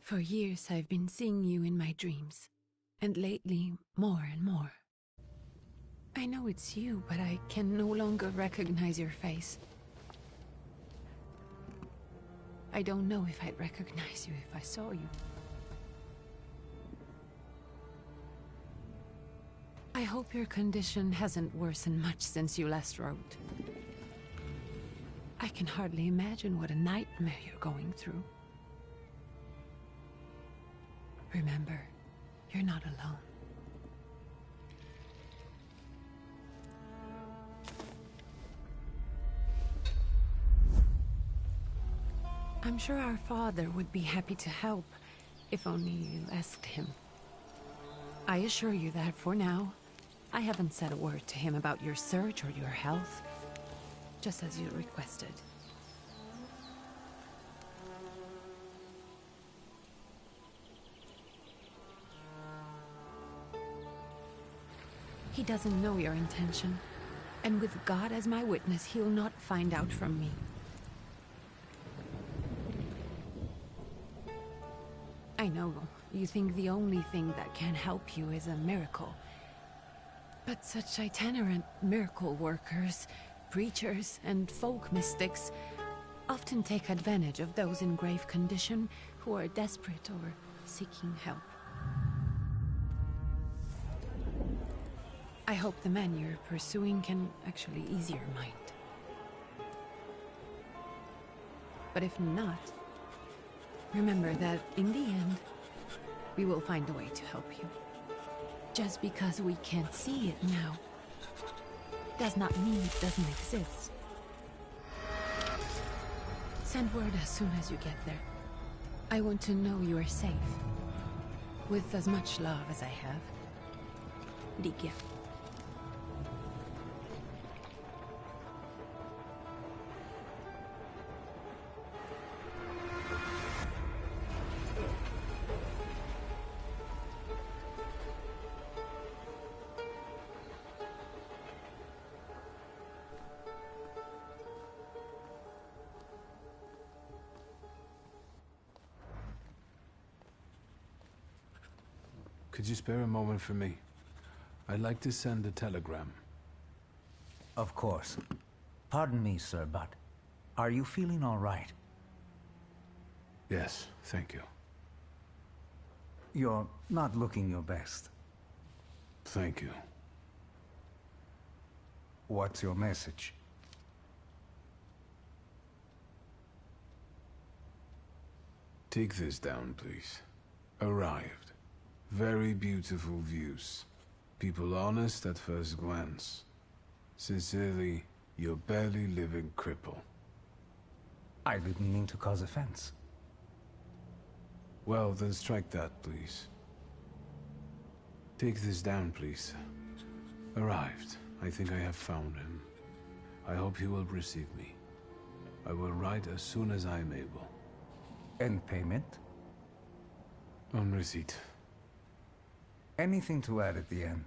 For years I've been seeing you in my dreams, and lately more and more. I know it's you, but I can no longer recognize your face. I don't know if I'd recognize you if I saw you. I hope your condition hasn't worsened much since you last wrote. I can hardly imagine what a nightmare you're going through. Remember, you're not alone. I'm sure our father would be happy to help, if only you asked him. I assure you that for now, I haven't said a word to him about your search or your health, just as you requested. He doesn't know your intention, and with God as my witness, he'll not find out from me. I know, you think the only thing that can help you is a miracle. But such itinerant miracle workers, preachers, and folk mystics often take advantage of those in grave condition who are desperate or seeking help. I hope the man you're pursuing can actually ease your mind. But if not, remember that in the end, we will find a way to help you. Just because we can't see it now, does not mean it doesn't exist. Send word as soon as you get there. I want to know you are safe. With as much love as I have. Ligia. Could you spare a moment for me? I'd like to send a telegram. Of course. Pardon me, sir, but are you feeling all right? Yes, thank you. You're not looking your best. Thank you. What's your message? Take this down, please. Arrived. Very beautiful views. People honest at first glance. Sincerely, your barely living cripple. I didn't mean to cause offense. Well, then strike that, please. Take this down, please. Arrived. I think I have found him. I hope he will receive me. I will write as soon as I am able. And payment? On receipt. Anything to add at the end?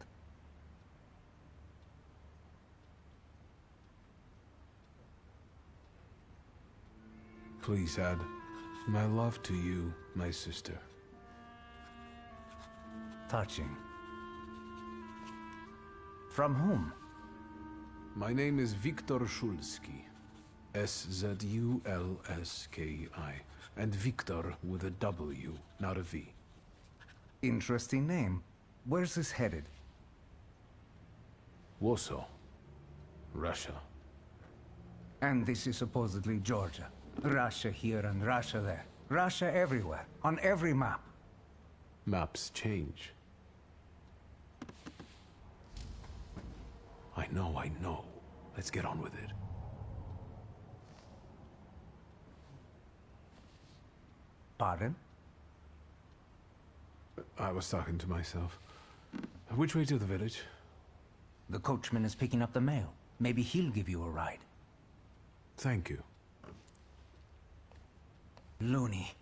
Please add, my love to you, my sister. Touching. From whom? My name is Viktor Szulski. S-Z-U-L-S-K-I. And Viktor with a W, not a V. Interesting name. Where's this headed? Warsaw. Russia. And this is supposedly Georgia. Russia here and Russia there. Russia everywhere, on every map. Maps change. I know. Let's get on with it. Pardon? I was talking to myself. Which way to the village? The coachman is picking up the mail. Maybe he'll give you a ride. Thank you. Loony.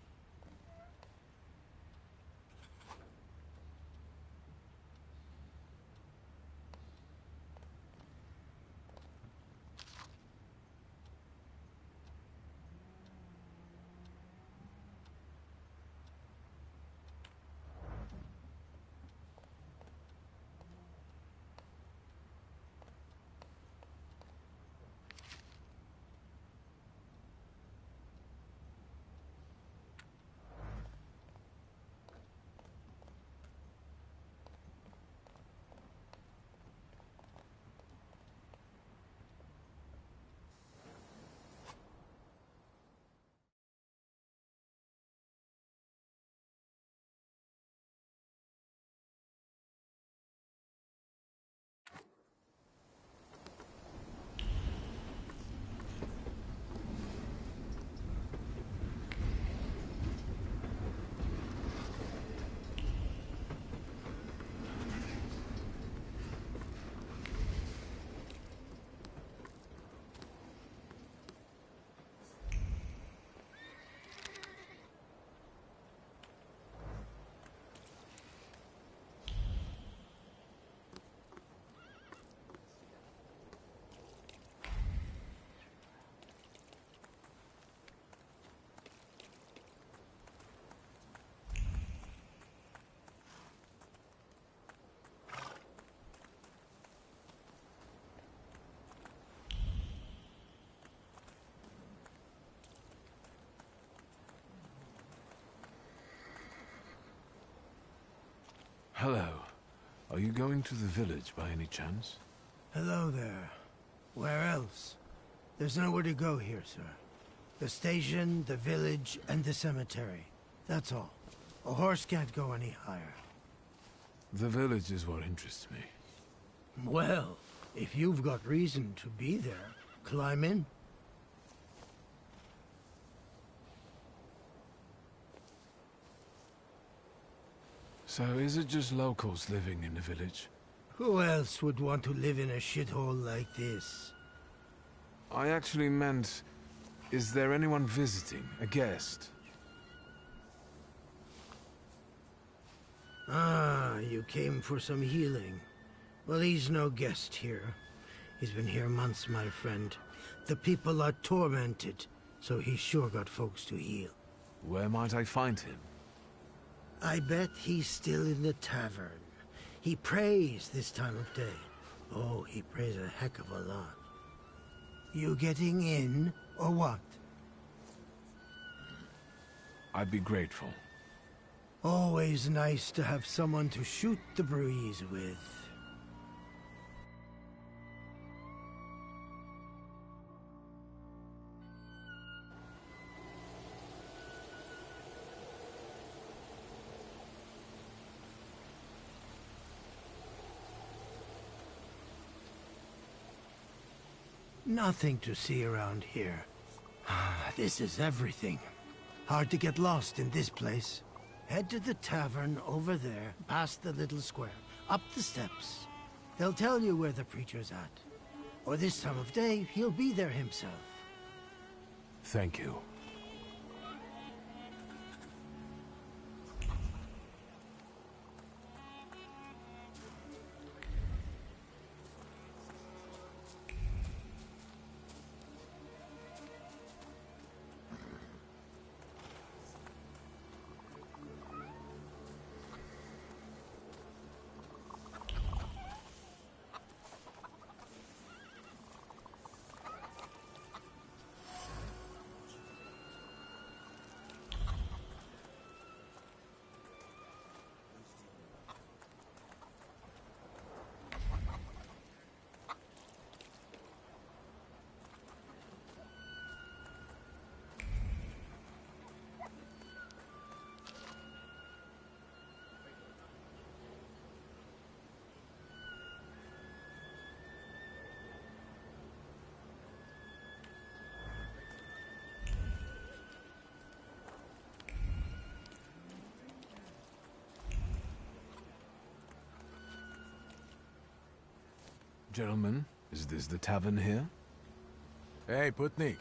Hello. Are you going to the village by any chance? Hello there. Where else? There's nowhere to go here, sir. The station, the village, and the cemetery. That's all. A horse can't go any higher. The village is what interests me. Well, if you've got reason to be there, climb in. So is it just locals living in the village? Who else would want to live in a shithole like this? I actually meant, is there anyone visiting? A guest? Ah, you came for some healing. Well, he's no guest here. He's been here months, my friend. The people are tormented, so he's sure got folks to heal. Where might I find him? I bet he's still in the tavern. He prays this time of day. Oh, he prays a heck of a lot. You getting in, or what? I'd be grateful. Always nice to have someone to shoot the breeze with. Nothing to see around here. This is everything. Hard to get lost in this place. Head to the tavern over there, past the little square, up the steps. They'll tell you where the preacher's at. Or this time of day, he'll be there himself. Thank you. Gentlemen, is this the tavern here? Hey, Putnik.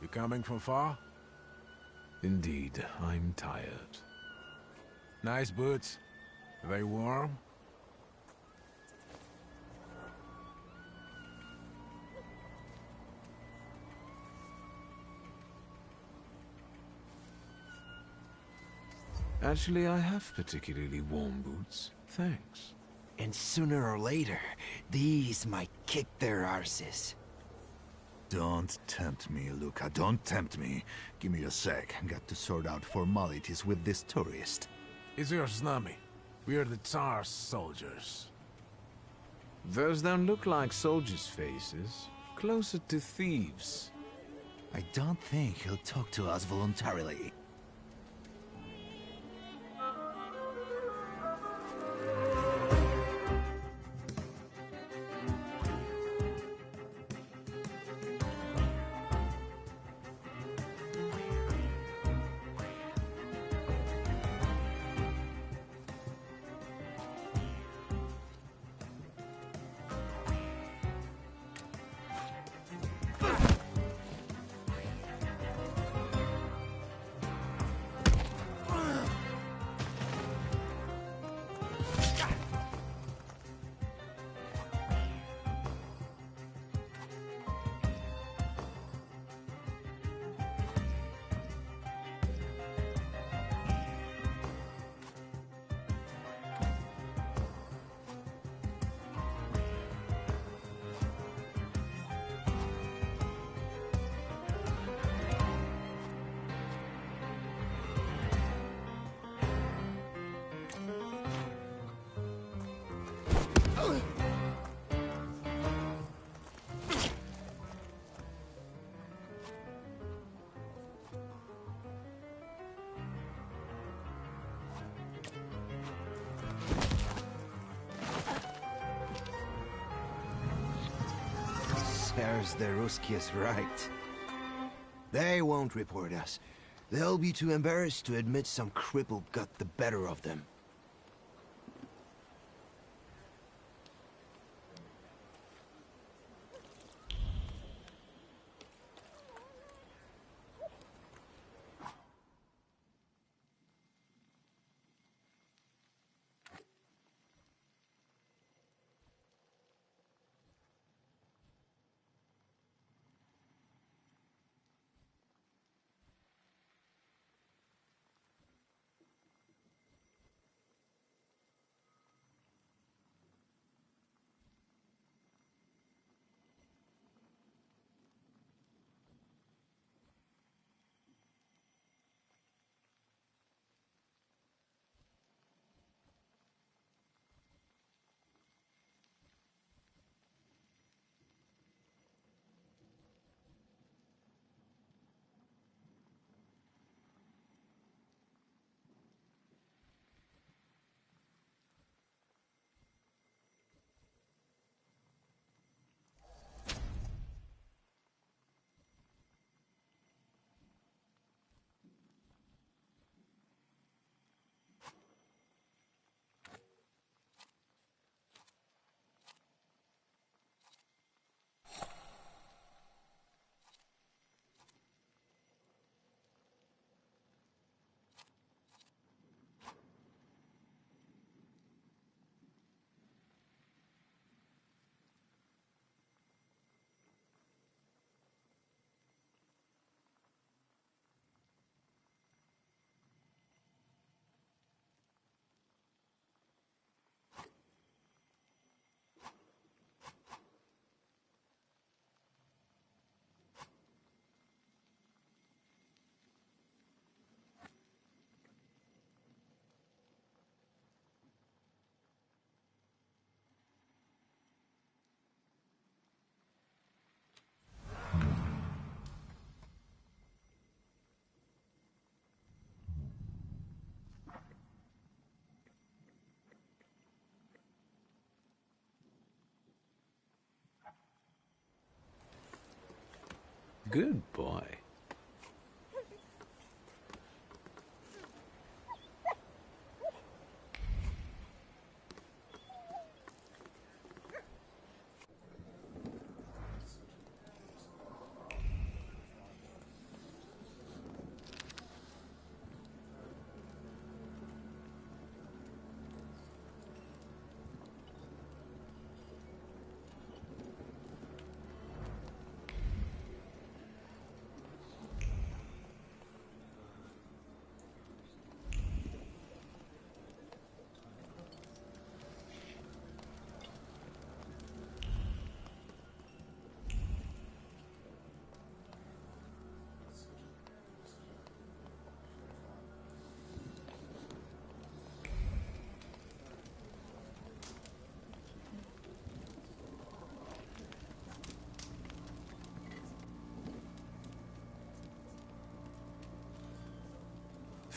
You coming from far? Indeed, I'm tired. Nice boots. Are they warm? Actually, I have particularly warm boots. Thanks. And sooner or later, these might kick their arses. Don't tempt me, Luca. Don't tempt me. Give me a sec. Got to sort out formalities with this tourist. It's your snummy. We are the Tsar's soldiers. Those don't look like soldiers' faces. Closer to thieves. I don't think he'll talk to us voluntarily. There's the Ruskies right. They won't report us. They'll be too embarrassed to admit some cripple got the better of them. Good boy.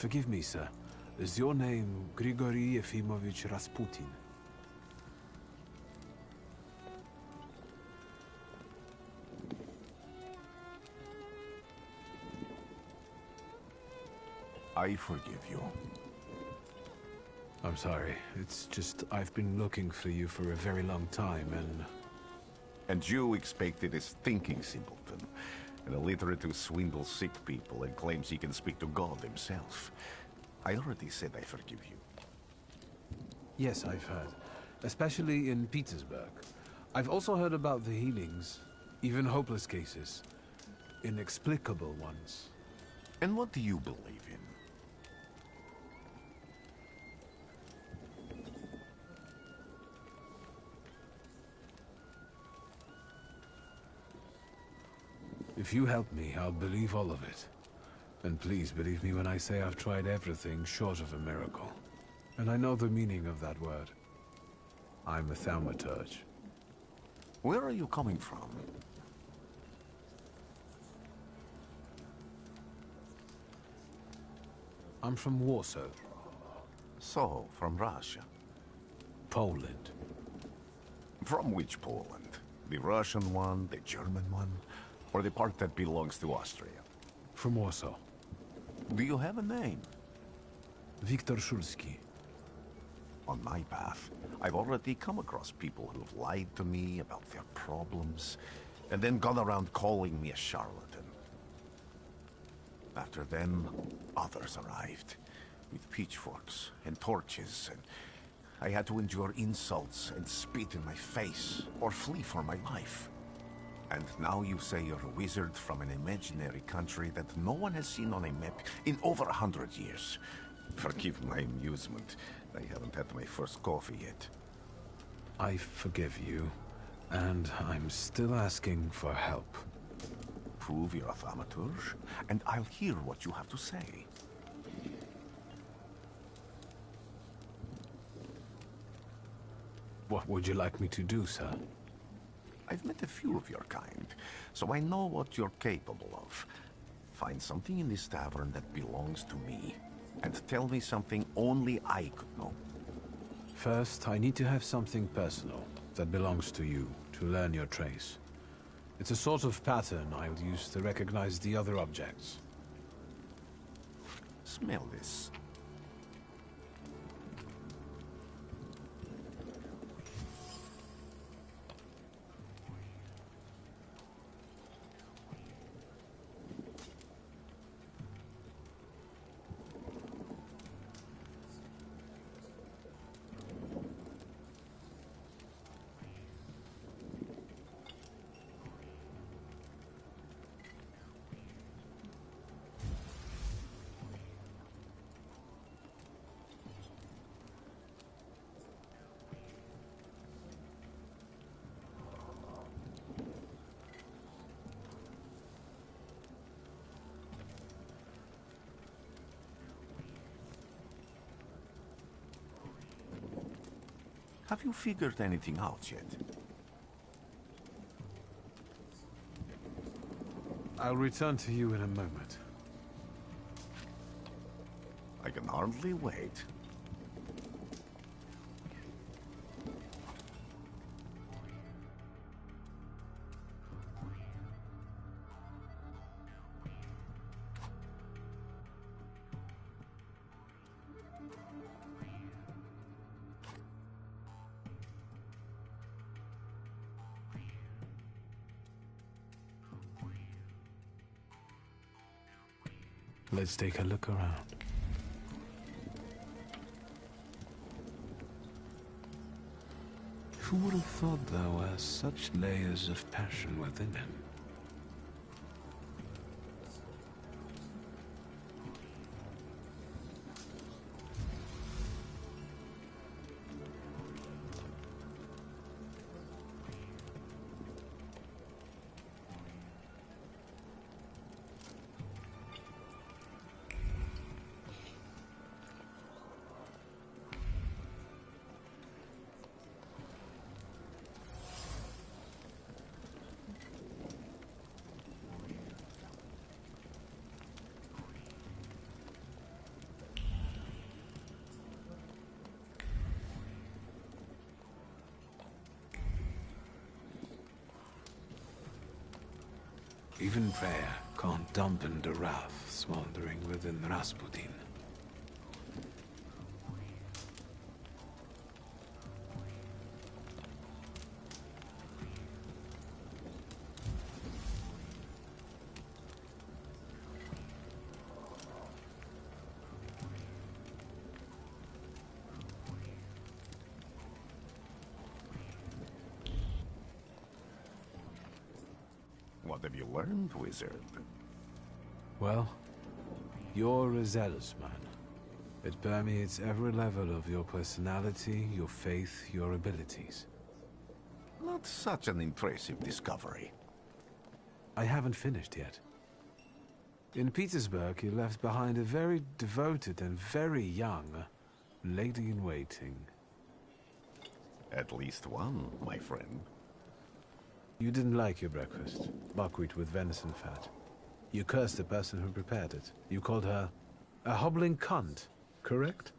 Forgive me, sir. Is your name Grigory Yefimovich Rasputin? I forgive you. I'm sorry. It's just I've been looking for you for a very long time, and... And you expected his thinking simpleton. An illiterate who swindles sick people and claims he can speak to God himself. I already said I forgive you. Yes, I've heard. Especially in Petersburg. I've also heard about the healings. Even hopeless cases. Inexplicable ones. And what do you believe in? If you help me, I'll believe all of it. And please believe me when I say I've tried everything short of a miracle. And I know the meaning of that word. I'm a thaumaturge. Where are you coming from? I'm from Warsaw. So, from Russia. Poland. From which Poland? The Russian one, the German one, or the part that belongs to Austria? From Warsaw. Do you have a name? Viktor Szulski. On my path, I've already come across people who've lied to me about their problems, and then gone around calling me a charlatan. After them, others arrived, with pitchforks and torches, and I had to endure insults and spit in my face, or flee for my life. And now you say you're a wizard from an imaginary country that no one has seen on a map in over 100 years. Forgive my amusement. I haven't had my first coffee yet. I forgive you, and I'm still asking for help. Prove you're a thaumaturge, and I'll hear what you have to say. What would you like me to do, sir? I've met a few of your kind, so I know what you're capable of. Find something in this tavern that belongs to me, and tell me something only I could know. First, I need to have something personal that belongs to you to learn your trace. It's a sort of pattern I'll use to recognize the other objects. Smell this. Have you figured anything out yet? I'll return to you in a moment. I can hardly wait. Let's take a look around. Who would have thought there were such layers of passion within him? Even prayer can't dampen the wrath smoldering within Rasputin. What have you learned, wizard? Well, you're a zealous man. It permeates every level of your personality, your faith, your abilities. Not such an impressive discovery. I haven't finished yet. In Petersburg, you left behind a very devoted and very young lady-in-waiting. At least one, my friend. You didn't like your breakfast, buckwheat with venison fat. You cursed the person who prepared it. You called her a hobbling cunt, correct?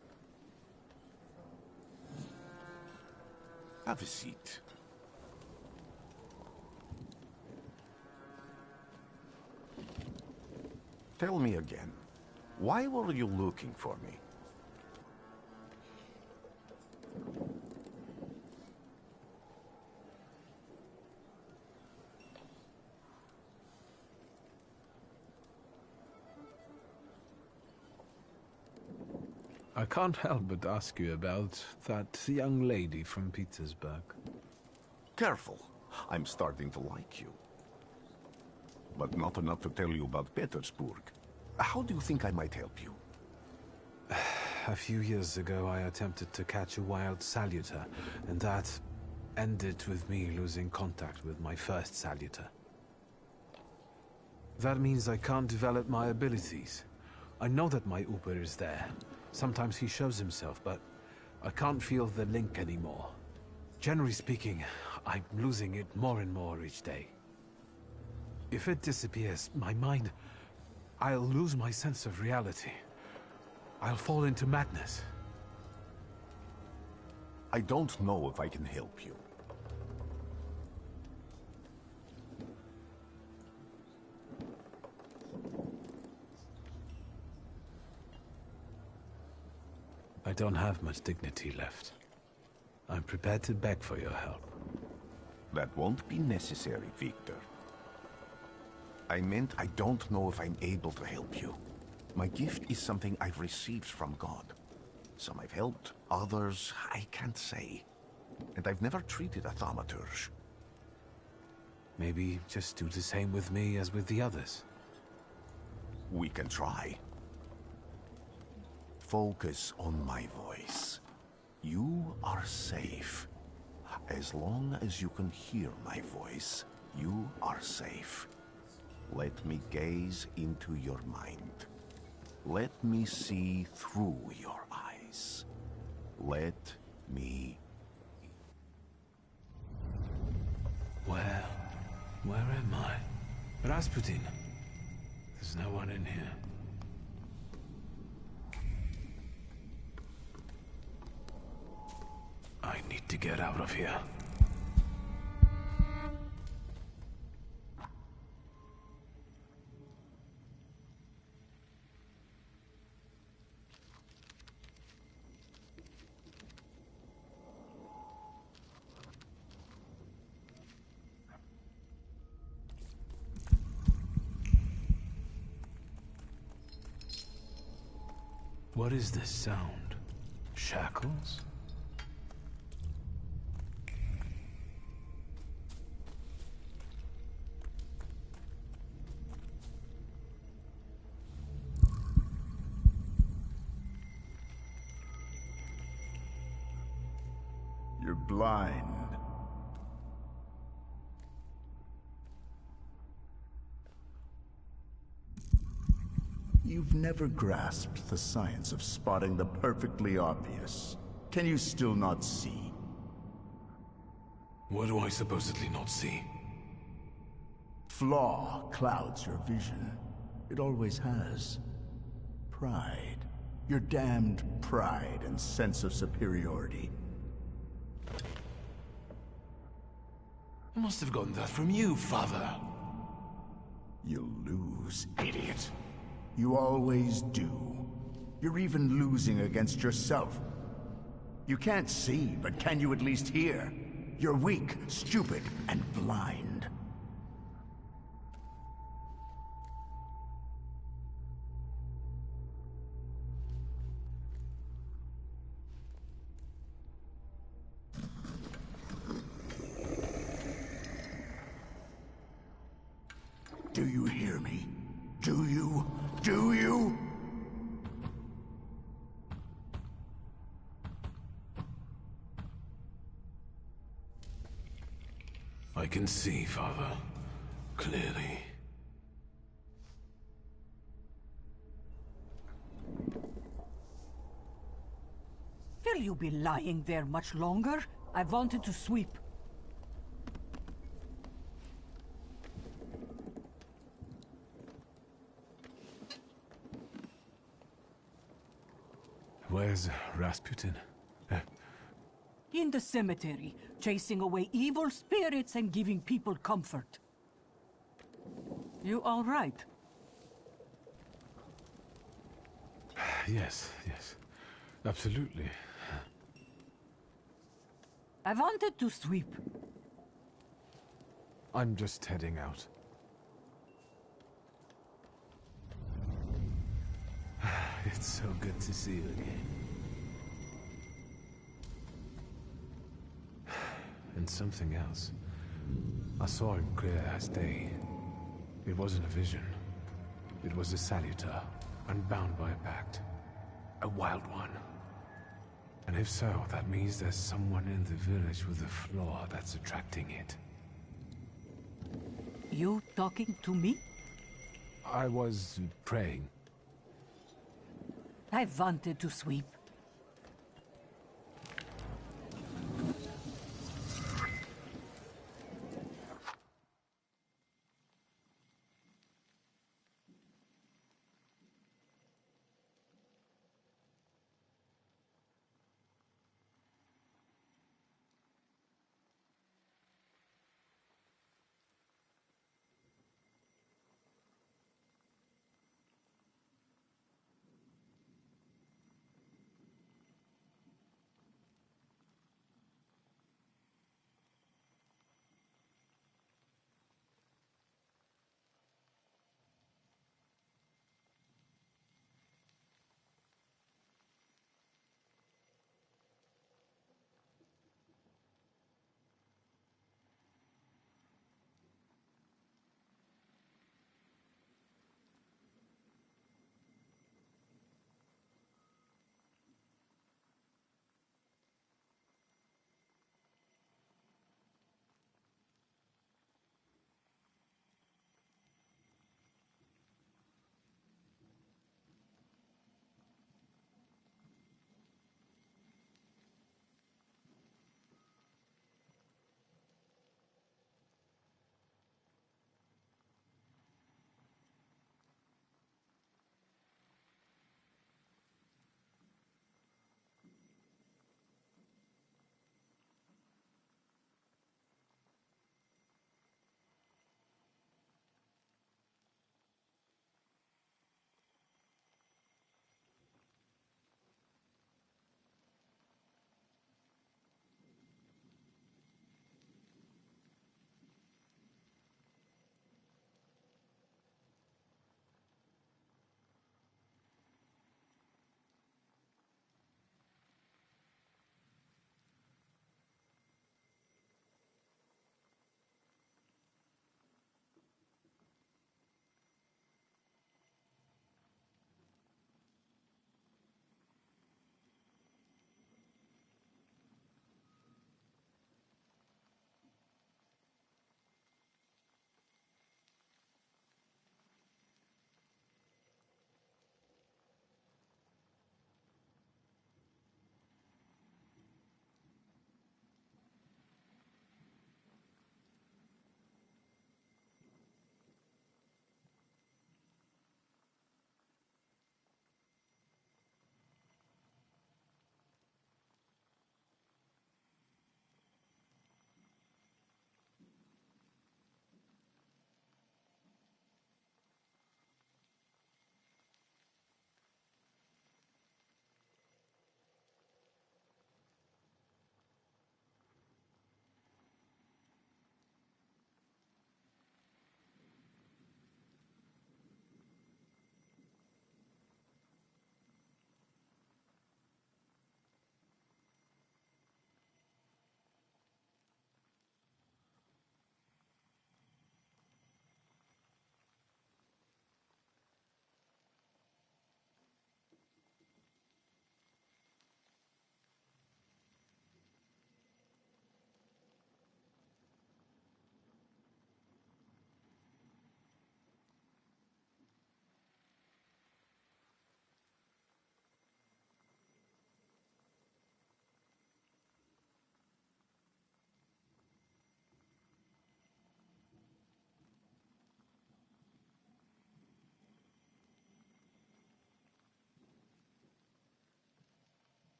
Have a seat. Tell me again, why were you looking for me? I can't help but ask you about that young lady from Petersburg. Careful. I'm starting to like you. But not enough to tell you about Petersburg. How do you think I might help you? A few years ago, I attempted to catch a wild saluter, and that ended with me losing contact with my first saluter. That means I can't develop my abilities. I know that my Uber is there. Sometimes he shows himself, but I can't feel the link anymore. Generally speaking, I'm losing it more and more each day. If it disappears, my mind... I'll lose my sense of reality. I'll fall into madness. I don't know if I can help you. I don't have much dignity left. I'm prepared to beg for your help. That won't be necessary, Victor. I meant I don't know if I'm able to help you. My gift is something I've received from God. Some I've helped, others I can't say. And I've never treated a thaumaturge. Maybe just do the same with me as with the others. We can try. Focus on my voice. You are safe. As long as you can hear my voice, you are safe. Let me gaze into your mind. Let me see through your eyes. Let me... Where am I? Rasputin. There's no one in here. I need to get out of here. What is this sound? Shackles? You're blind. You've never grasped the science of spotting the perfectly obvious. Can you still not see? What do I supposedly not see? Flaw clouds your vision. It always has. Pride. Your damned pride and sense of superiority. I must have gotten that from you, Father. You'll lose, idiot. You always do. You're even losing against yourself. You can't see, but can you at least hear? You're weak, stupid, and blind. Do you hear me? Do you? Do you? I can see, Father. Clearly. Will you be lying there much longer? I wanted to sweep. Where's Rasputin? In the cemetery, chasing away evil spirits and giving people comfort. You all right? Yes, yes. Absolutely. I wanted to sweep. I'm just heading out. It's so good to see you again. And something else. I saw him clear as day. It wasn't a vision. It was a saluter, unbound by a pact. A wild one. And if so, that means there's someone in the village with a flaw that's attracting it. You talking to me? I was praying. I wanted to sweep.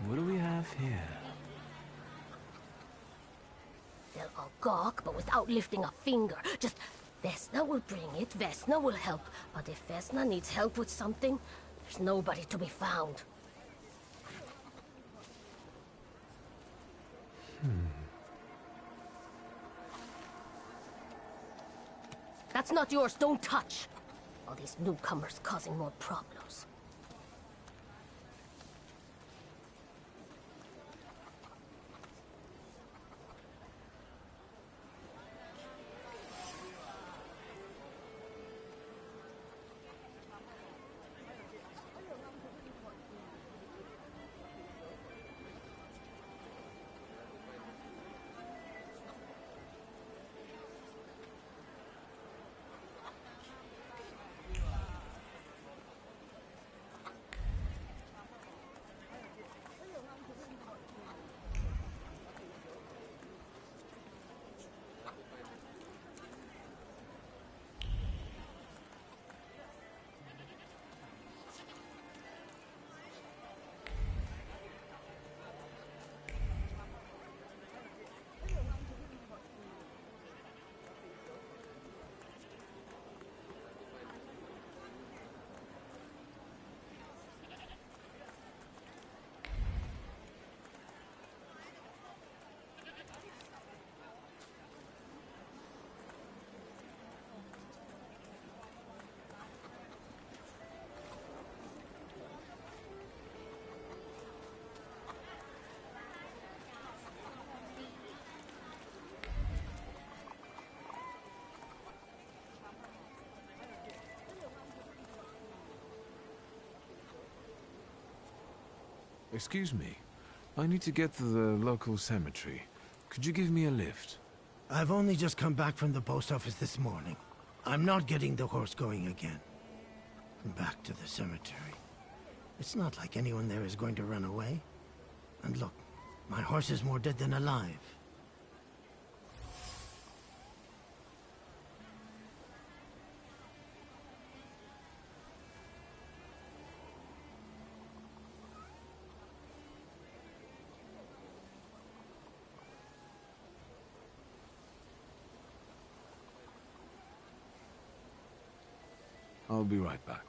What do we have here? They'll all gawk, but without lifting a finger. Just, Vesna will bring it, Vesna will help. But if Vesna needs help with something, there's nobody to be found. That's not yours, don't touch! All these newcomers causing more problems. Excuse me. I need to get to the local cemetery. Could you give me a lift? I've only just come back from the post office this morning. I'm not getting the horse going again. Back to the cemetery. It's not like anyone there is going to run away. And look, my horse is more dead than alive. I'll be right back.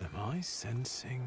Am I sensing?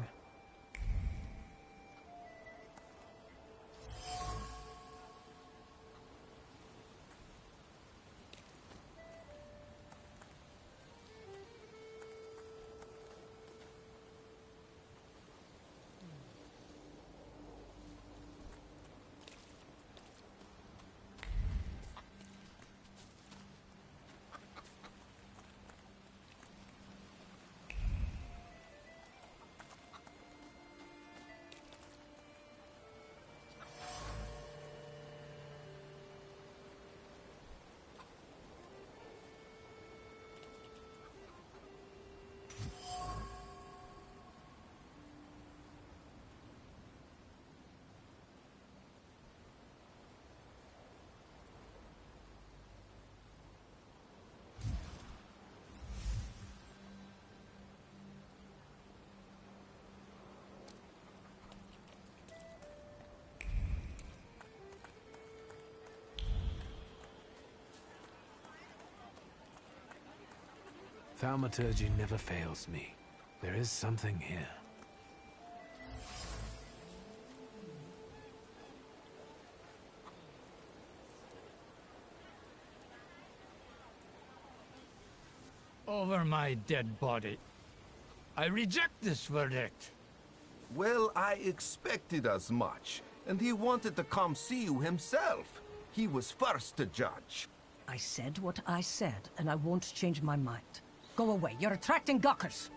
Thaumaturgy never fails me. There is something here. Over my dead body. I reject this verdict. Well, I expected as much, and he wanted to come see you himself. He was first to judge. I said what I said, and I won't change my mind. Go away, you're attracting gawkers!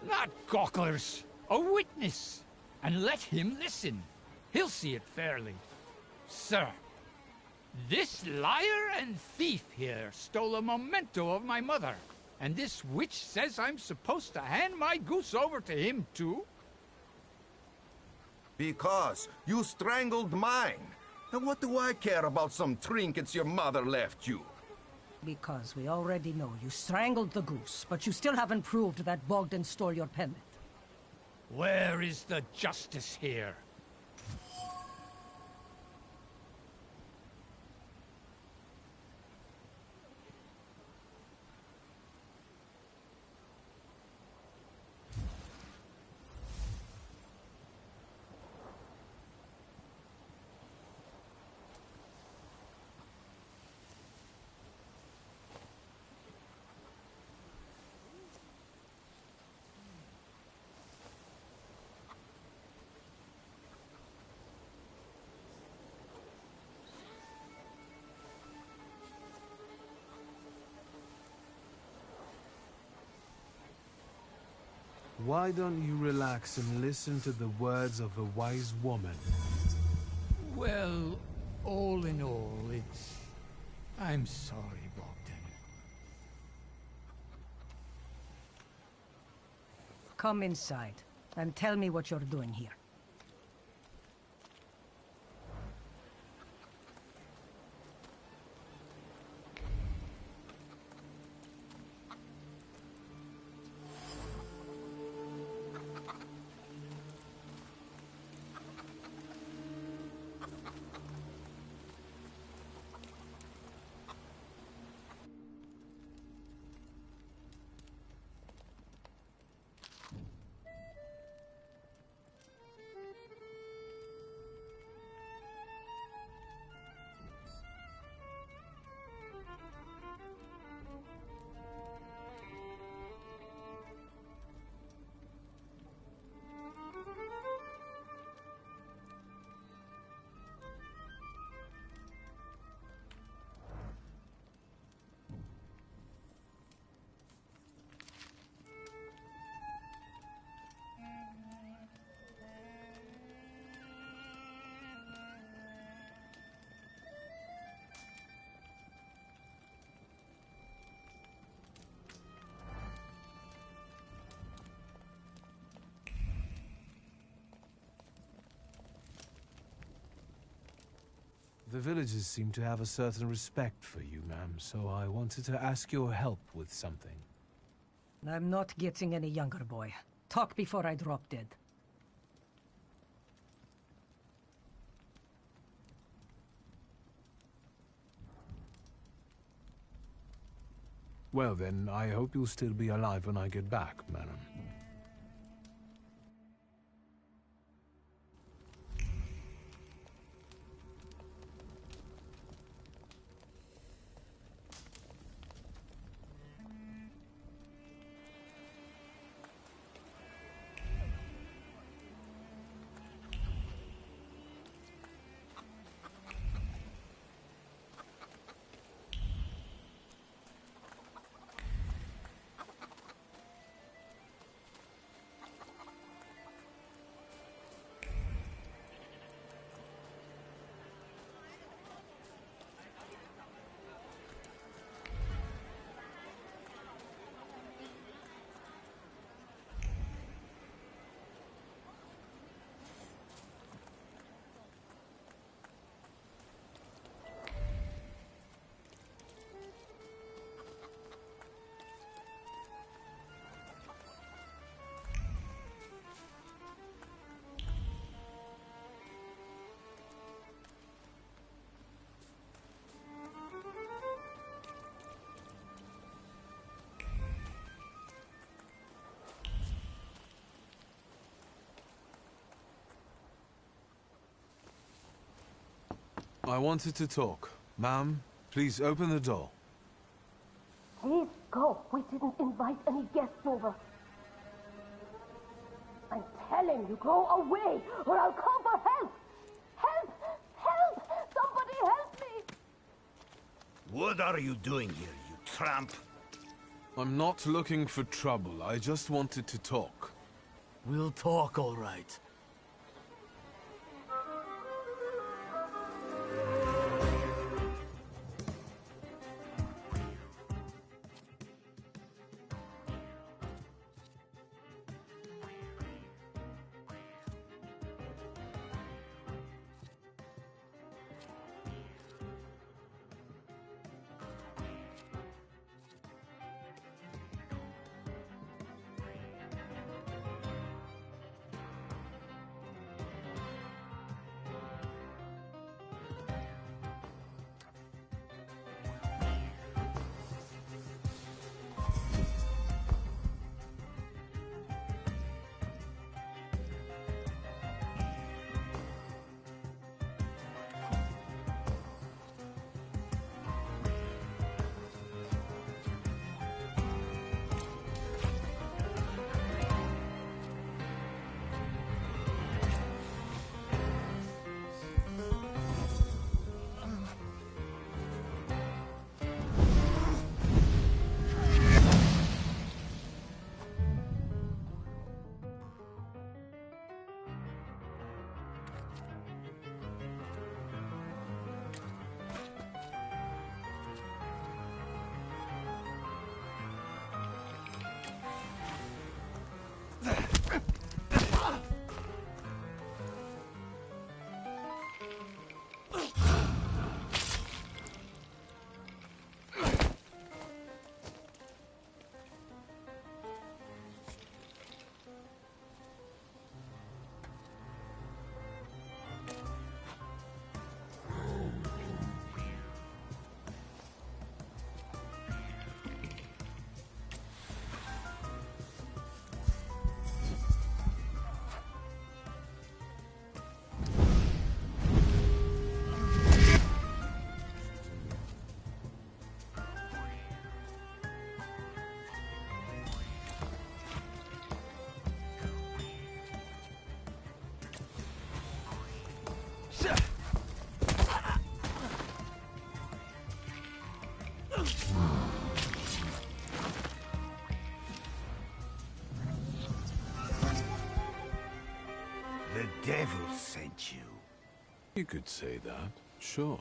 Not gawkers, a witness! And let him listen. He'll see it fairly. Sir, this liar and thief here stole a memento of my mother. And this witch says I'm supposed to hand my goose over to him too? Because you strangled mine. And what do I care about some trinkets your mother left you? Because we already know you strangled the goose, but you still haven't proved that Bogdan stole your pendant. Where is the justice here? Why don't you relax and listen to the words of a wise woman? Well, all in all, it's... I'm sorry, Bogdan. Come inside, and tell me what you're doing here. The villagers seem to have a certain respect for you, ma'am, so I wanted to ask your help with something. I'm not getting any younger, boy. Talk before I drop dead. Well then, I hope you'll still be alive when I get back, madam. I wanted to talk. Ma'am, please open the door. Please go. We didn't invite any guests over. I'm telling you, go away, or I'll call for help! Help! Help! Somebody help me! What are you doing here, you tramp? I'm not looking for trouble. I just wanted to talk. We'll talk, all right. The devil sent you. You could say that, sure.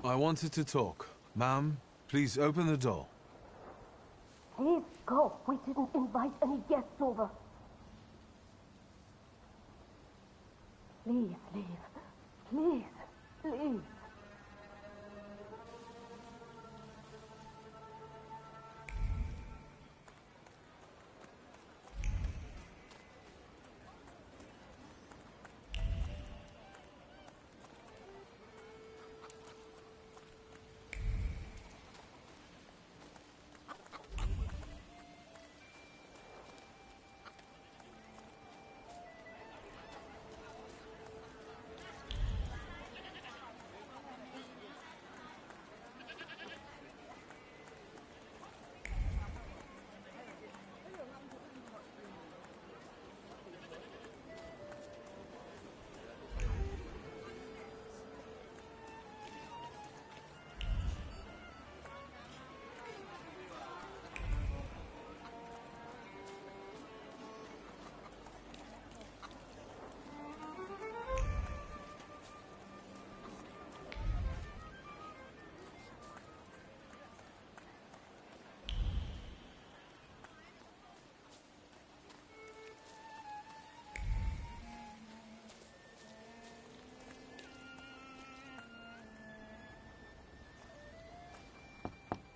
I wanted to talk. Ma'am, please open the door. Please go. We didn't invite any guests over. Please leave. Please, please.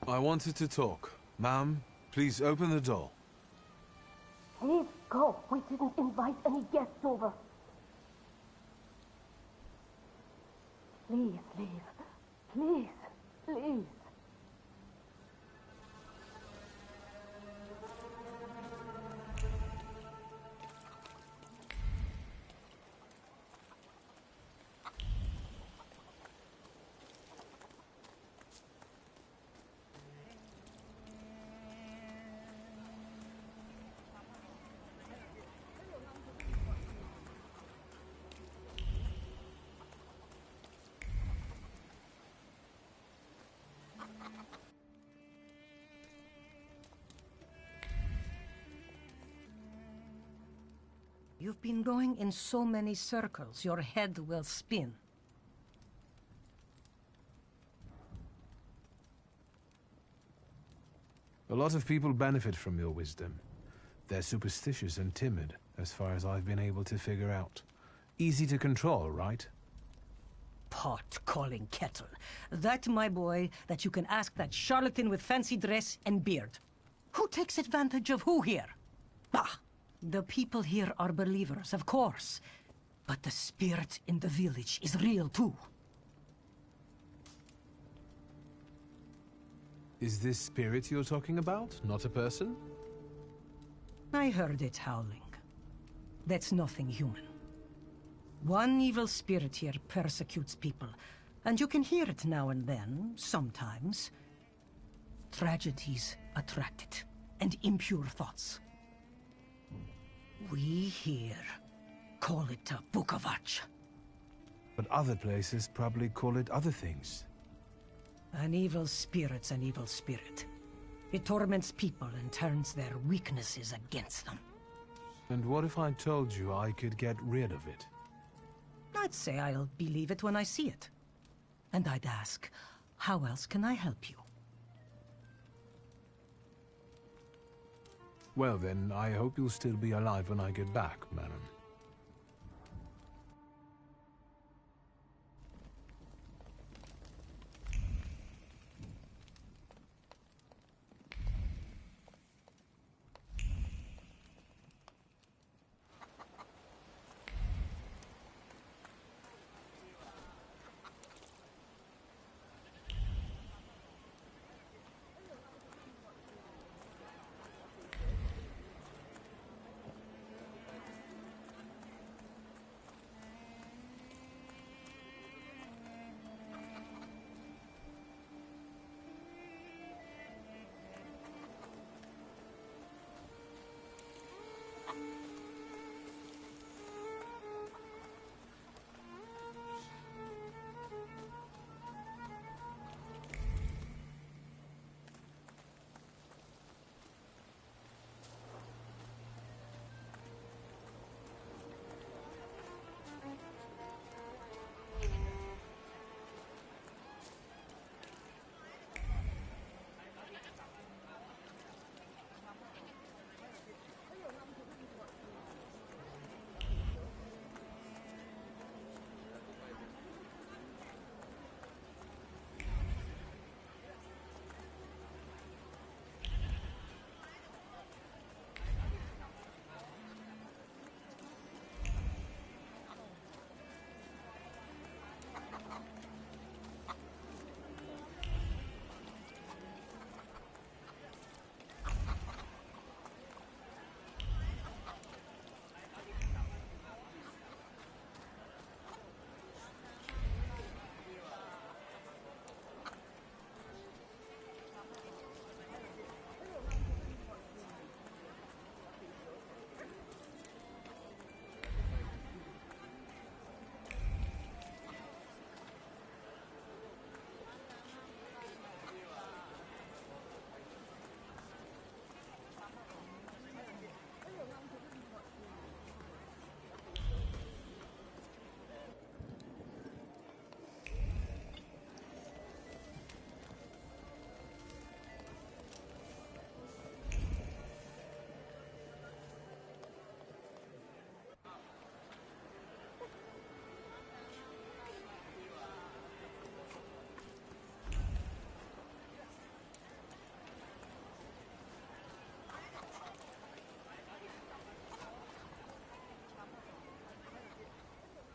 I wanted to talk. Ma'am, please open the door. Please go. We didn't invite any guests over. Please leave. Please, please. You've been going in so many circles, your head will spin. A lot of people benefit from your wisdom. They're superstitious and timid, as far as I've been able to figure out. Easy to control, right? Pot calling kettle. That, my boy, that you can ask that charlatan with fancy dress and beard. Who takes advantage of who here? Bah! The people here are believers, of course. But the spirit in the village is real, too. Is this spirit you're talking about, not a person? I heard it howling. That's nothing human. One evil spirit here persecutes people, and you can hear it now and then, sometimes. Tragedies attract it, and impure thoughts. We here call it a Bukavach. But other places probably call it other things. An evil spirit's an evil spirit. It torments people and turns their weaknesses against them. And what if I told you I could get rid of it? I'd say I'll believe it when I see it. And I'd ask, how else can I help you? Well then, I hope you'll still be alive when I get back, madam.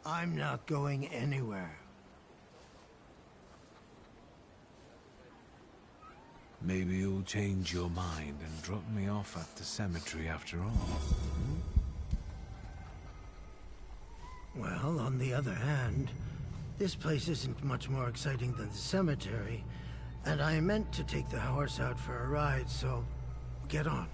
I'm not going anywhere. Maybe you'll change your mind and drop me off at the cemetery after all. Well, on the other hand, this place isn't much more exciting than the cemetery, and I meant to take the horse out for a ride, so get on.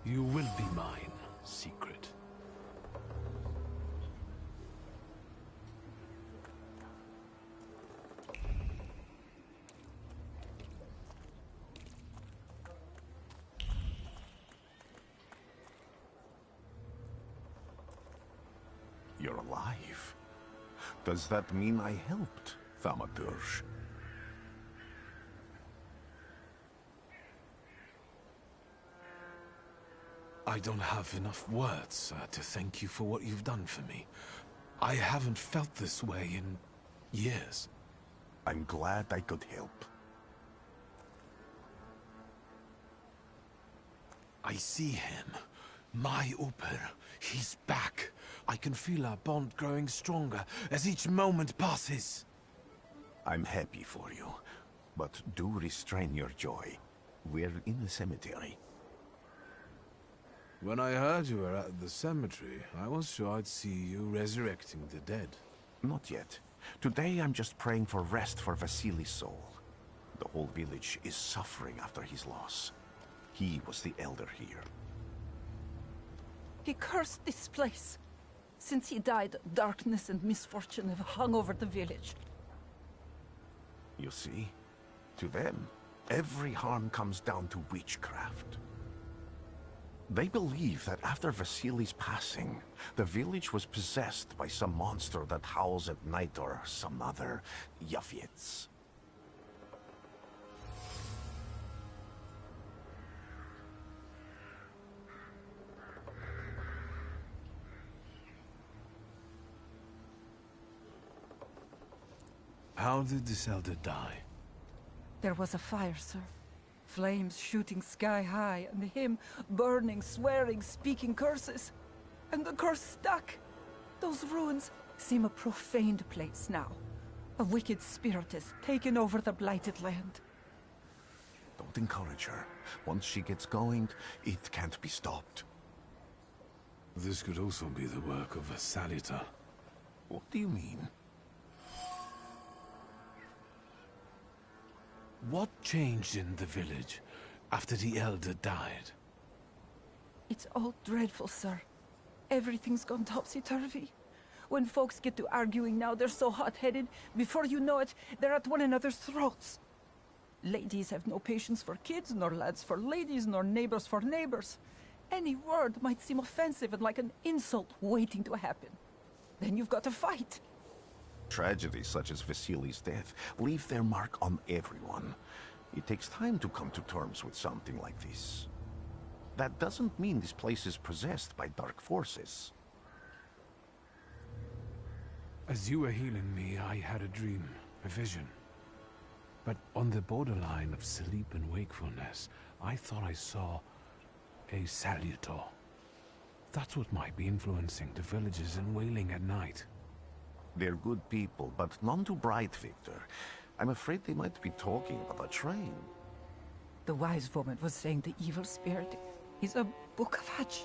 You will be mine, Secret. You're alive. Does that mean I helped, Thaumaturge? I don't have enough words to thank you for what you've done for me. I haven't felt this way in years. I'm glad I could help. I see him. My Uper. He's back. I can feel our bond growing stronger as each moment passes. I'm happy for you, but do restrain your joy. We're in the cemetery. When I heard you were at the cemetery, I was sure I'd see you resurrecting the dead. Not yet. Today I'm just praying for rest for Vasily's soul. The whole village is suffering after his loss. He was the elder here. He cursed this place. Since he died, darkness and misfortune have hung over the village. You see? To them, every harm comes down to witchcraft. They believe that after Vasily's passing, the village was possessed by some monster that howls at night or some other Yafits. How did this elder die? There was a fire, sir. Flames shooting sky high, and him burning, swearing, speaking curses. And the curse stuck. Those ruins seem a profaned place now. A wicked spirit has taken over the blighted land. Don't encourage her. Once she gets going, it can't be stopped. This could also be the work of a Salita. What do you mean? What changed in the village after the elder died? It's all dreadful, sir. Everything's gone topsy-turvy. When folks get to arguing now, they're so hot-headed, before you know it, they're at one another's throats. Ladies have no patience for kids, nor lads for ladies, nor neighbors for neighbors. Any word might seem offensive and like an insult waiting to happen. Then you've got to fight. Tragedies such as Vasily's death leave their mark on everyone. It takes time to come to terms with something like this. That doesn't mean this place is possessed by dark forces. As you were healing me, I had a dream, a vision. But on the borderline of sleep and wakefulness, I thought I saw a Salutor. That's what might be influencing the villagers in Wailing at night. They're good people, but none too bright, Victor. I'm afraid they might be talking about a train. The wise woman was saying the evil spirit is a book of hatch.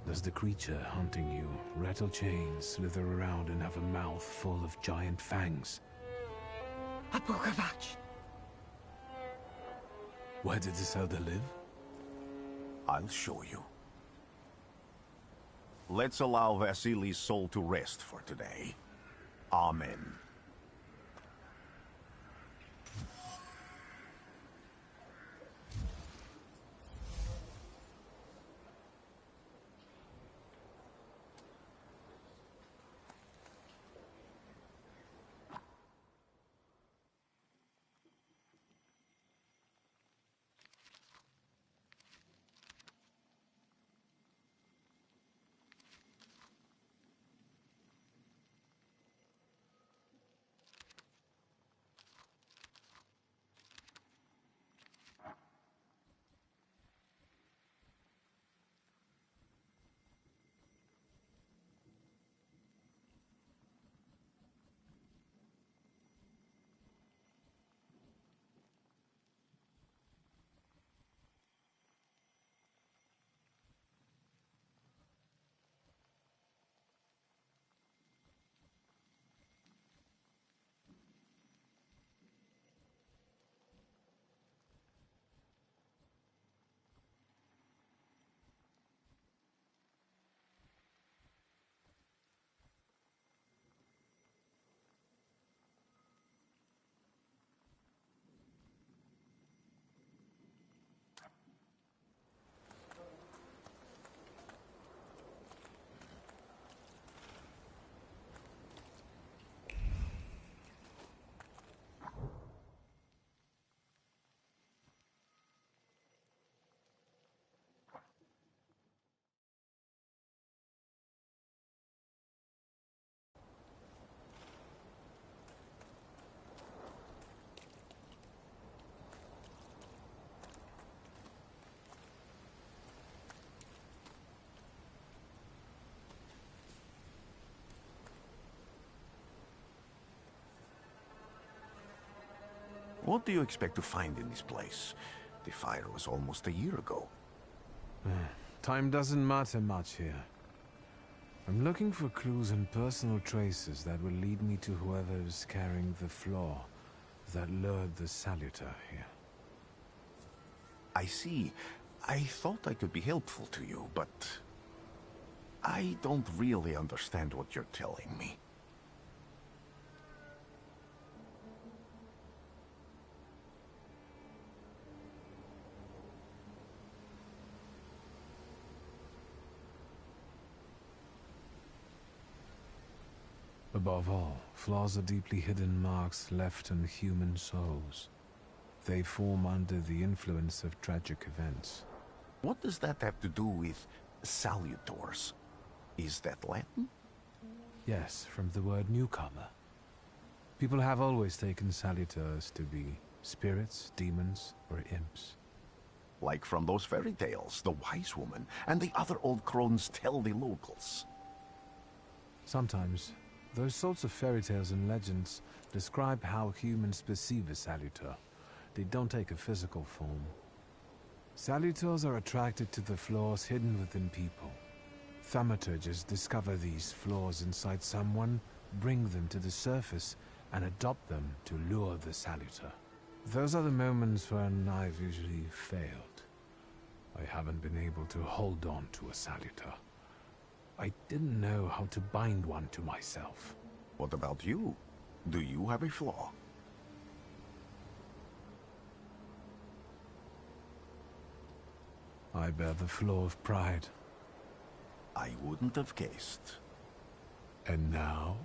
Does the creature hunting you rattle chains, slither around, and have a mouth full of giant fangs? A book of hatch. Where did this elder live? I'll show you. Let's allow Vasily's soul to rest for today. Amen. What do you expect to find in this place? The fire was almost a year ago. Time doesn't matter much here. I'm looking for clues and personal traces that will lead me to whoever's carrying the flaw that lured the Salutor here. I see. I thought I could be helpful to you, but I don't really understand what you're telling me. Above all, flaws are deeply hidden marks left on human souls. They form under the influence of tragic events. What does that have to do with salutors? Is that Latin? Yes, from the word newcomer. People have always taken salutors to be spirits, demons, or imps. Like from those fairy tales, the wise woman and the other old crones tell the locals. Sometimes, those sorts of fairy tales and legends describe how humans perceive a salutor. They don't take a physical form. Salutors are attracted to the flaws hidden within people. Thaumaturges discover these flaws inside someone, bring them to the surface, and adopt them to lure the salutor. Those are the moments when I've usually failed. I haven't been able to hold on to a salutor. I didn't know how to bind one to myself. What about you? Do you have a flaw? I bear the flaw of pride. I wouldn't have guessed. And now?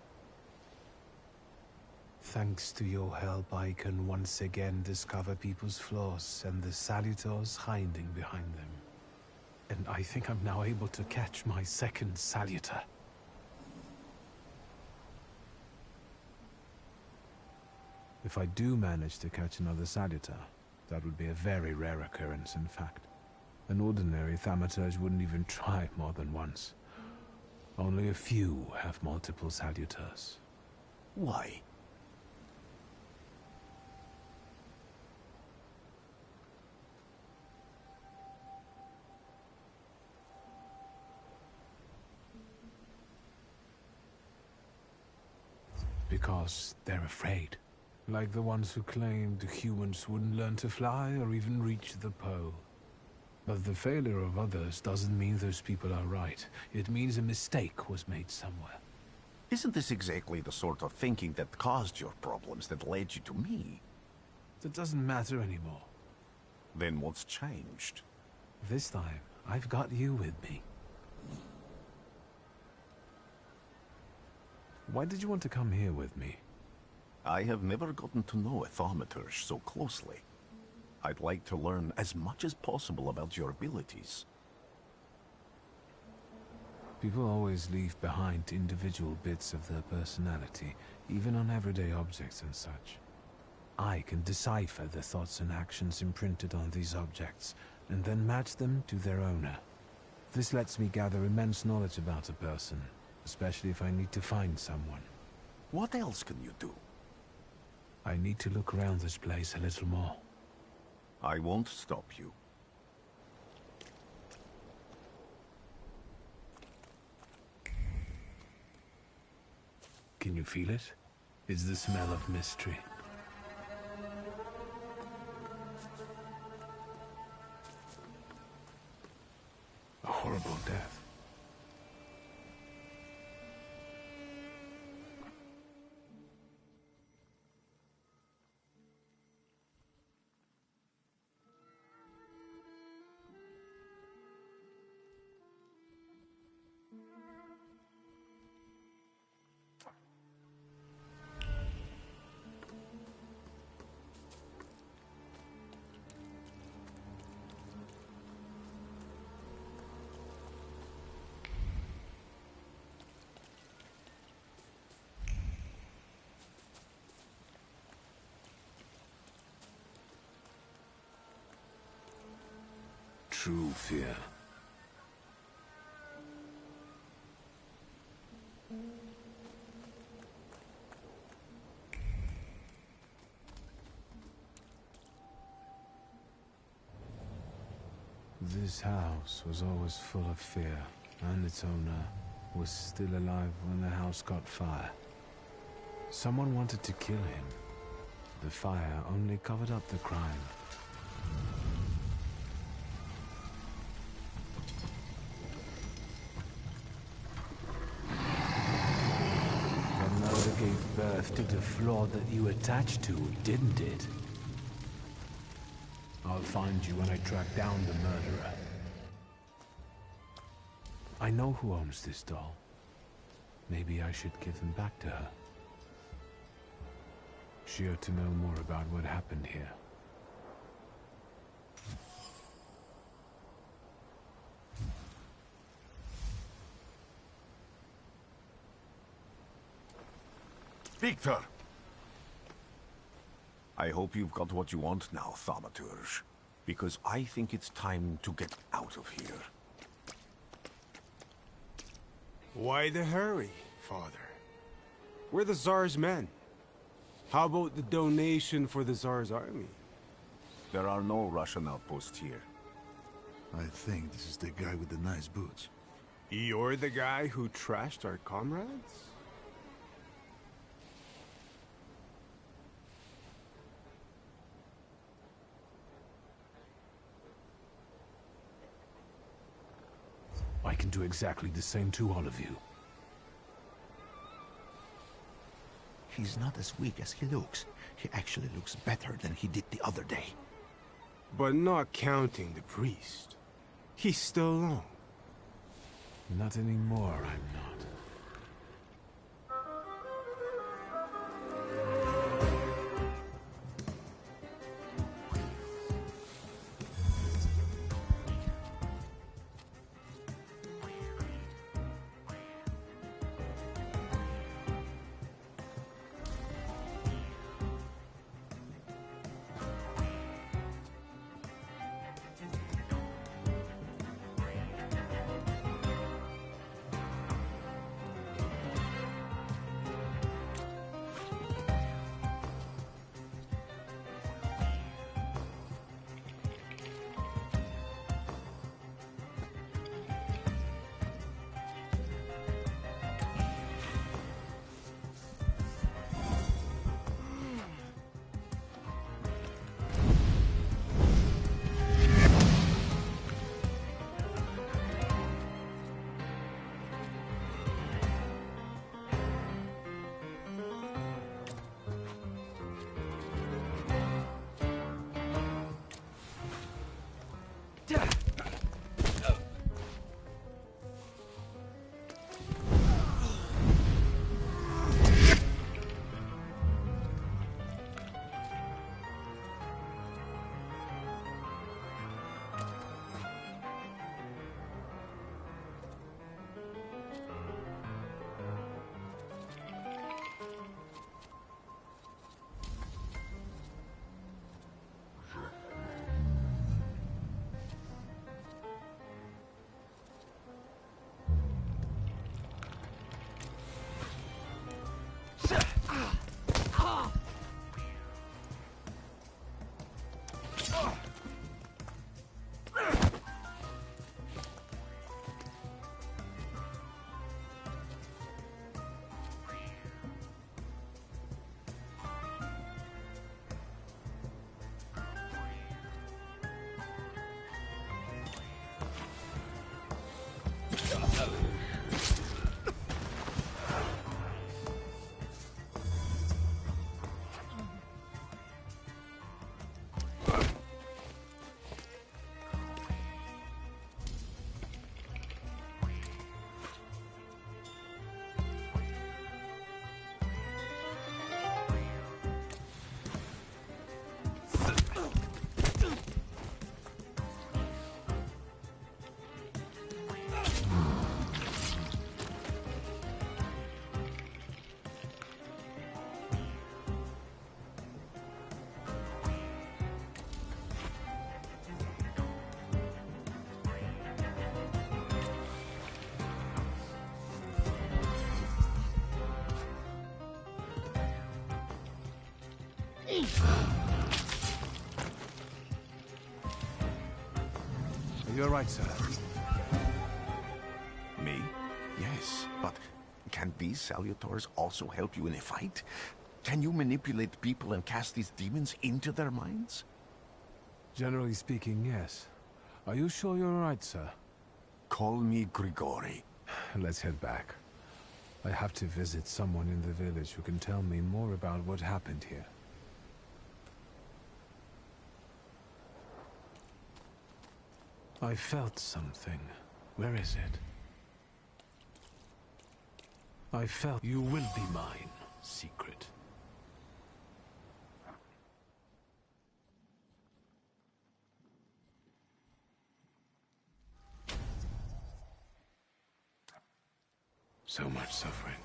Thanks to your help, I can once again discover people's flaws and the salutors hiding behind them. And I think I'm now able to catch my second salutor. If I do manage to catch another salutor, that would be a very rare occurrence, in fact. An ordinary thaumaturge wouldn't even try more than once. Only a few have multiple salutors. Why? Because they're afraid. Like the ones who claimed humans wouldn't learn to fly or even reach the pole. But the failure of others doesn't mean those people are right. It means a mistake was made somewhere. Isn't this exactly the sort of thinking that caused your problems that led you to me? That doesn't matter anymore. Then what's changed? This time, I've got you with me. Why did you want to come here with me? I have never gotten to know a thaumaturge so closely. I'd like to learn as much as possible about your abilities. People always leave behind individual bits of their personality, even on everyday objects and such. I can decipher the thoughts and actions imprinted on these objects, and then match them to their owner. This lets me gather immense knowledge about a person, especially if I need to find someone. What else can you do? I need to look around this place a little more. I won't stop you. Can you feel it? It's the smell of mystery. A horrible death. True fear. This house was always full of fear, and its owner was still alive when the house caught fire. Someone wanted to kill him. The fire only covered up the crime. The murder gave birth to the flaw that you attached to, didn't it? I'll find you when I track down the murderer. I know who owns this doll. Maybe I should give them back to her. She ought to know more about what happened here. Victor! I hope you've got what you want now, thaumaturge. Because I think it's time to get out of here. Why the hurry, Father? We're the Tsar's men. How about the donation for the Tsar's army? There are no Russian outposts here. I think this is the guy with the nice boots. You're the guy who trashed our comrades? I can do exactly the same to all of you. He's not as weak as he looks. He actually looks better than he did the other day. But not counting the priest. He's still alone. Not anymore, I'm not. You're right, sir. Me? Yes, but can these salutors also help you in a fight? Can you manipulate people and cast these demons into their minds? Generally speaking, yes. Are you sure you're right, sir? Call me Grigori. Let's head back. I have to visit someone in the village who can tell me more about what happened here. I felt something. Where is it? I felt you will be mine, secret. So much suffering.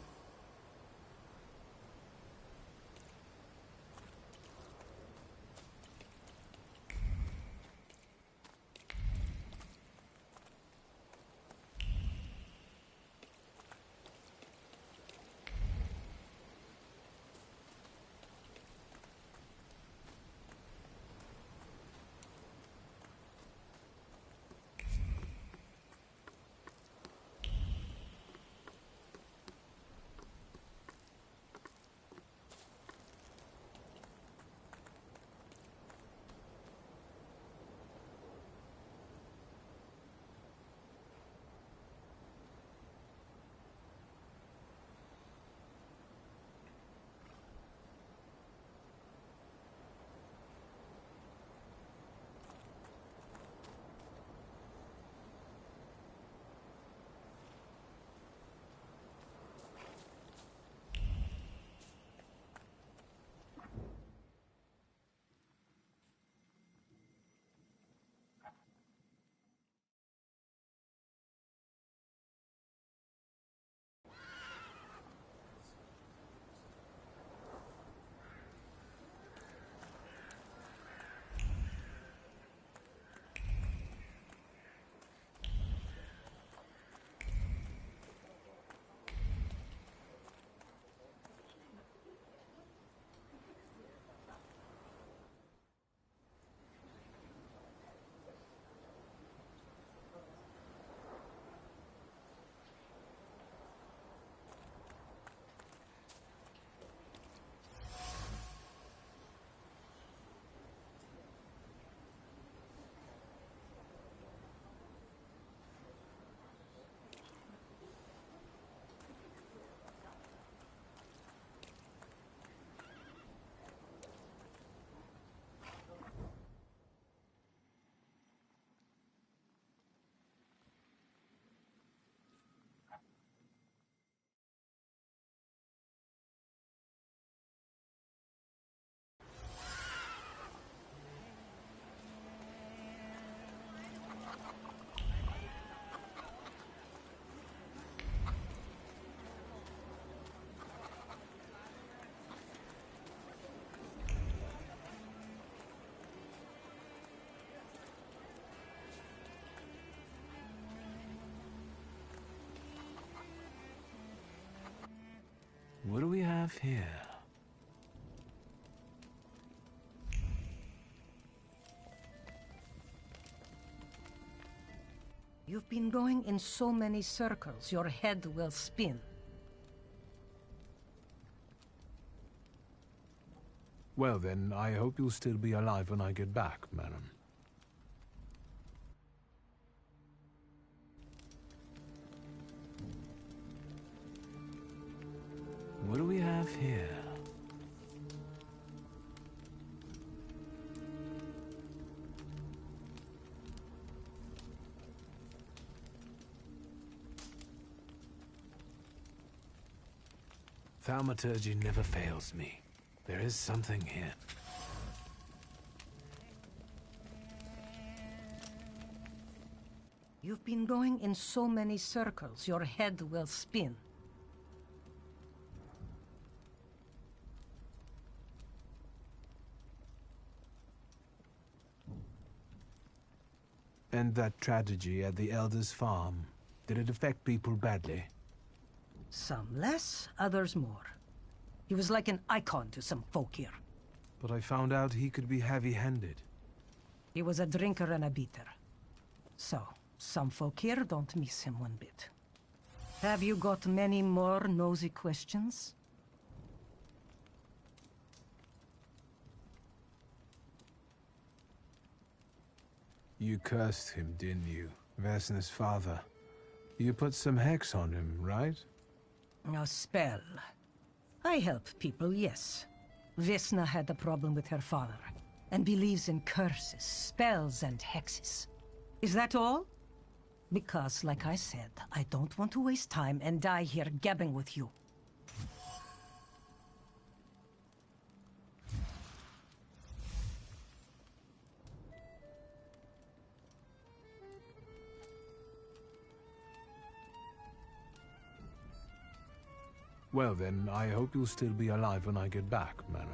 have here? You've been going in so many circles, your head will spin. Well then, I hope you'll still be alive when I get back, madam. What do we have here? Thaumaturgy never fails me. There is something here. You've been going in so many circles, your head will spin. And that tragedy at the Elder's farm, did it affect people badly? Some less, others more. He was like an icon to some folk here. But I found out he could be heavy-handed. He was a drinker and a beater. So, some folk here don't miss him one bit. Have you got many more nosy questions? You cursed him, didn't you? Vesna's father. You put some hex on him, right? A spell. I help people, yes. Vesna had a problem with her father, and believes in curses, spells, and hexes. Is that all? Because, like I said, I don't want to waste time and die here gabbing with you. Well then, I hope you'll still be alive when I get back, madam.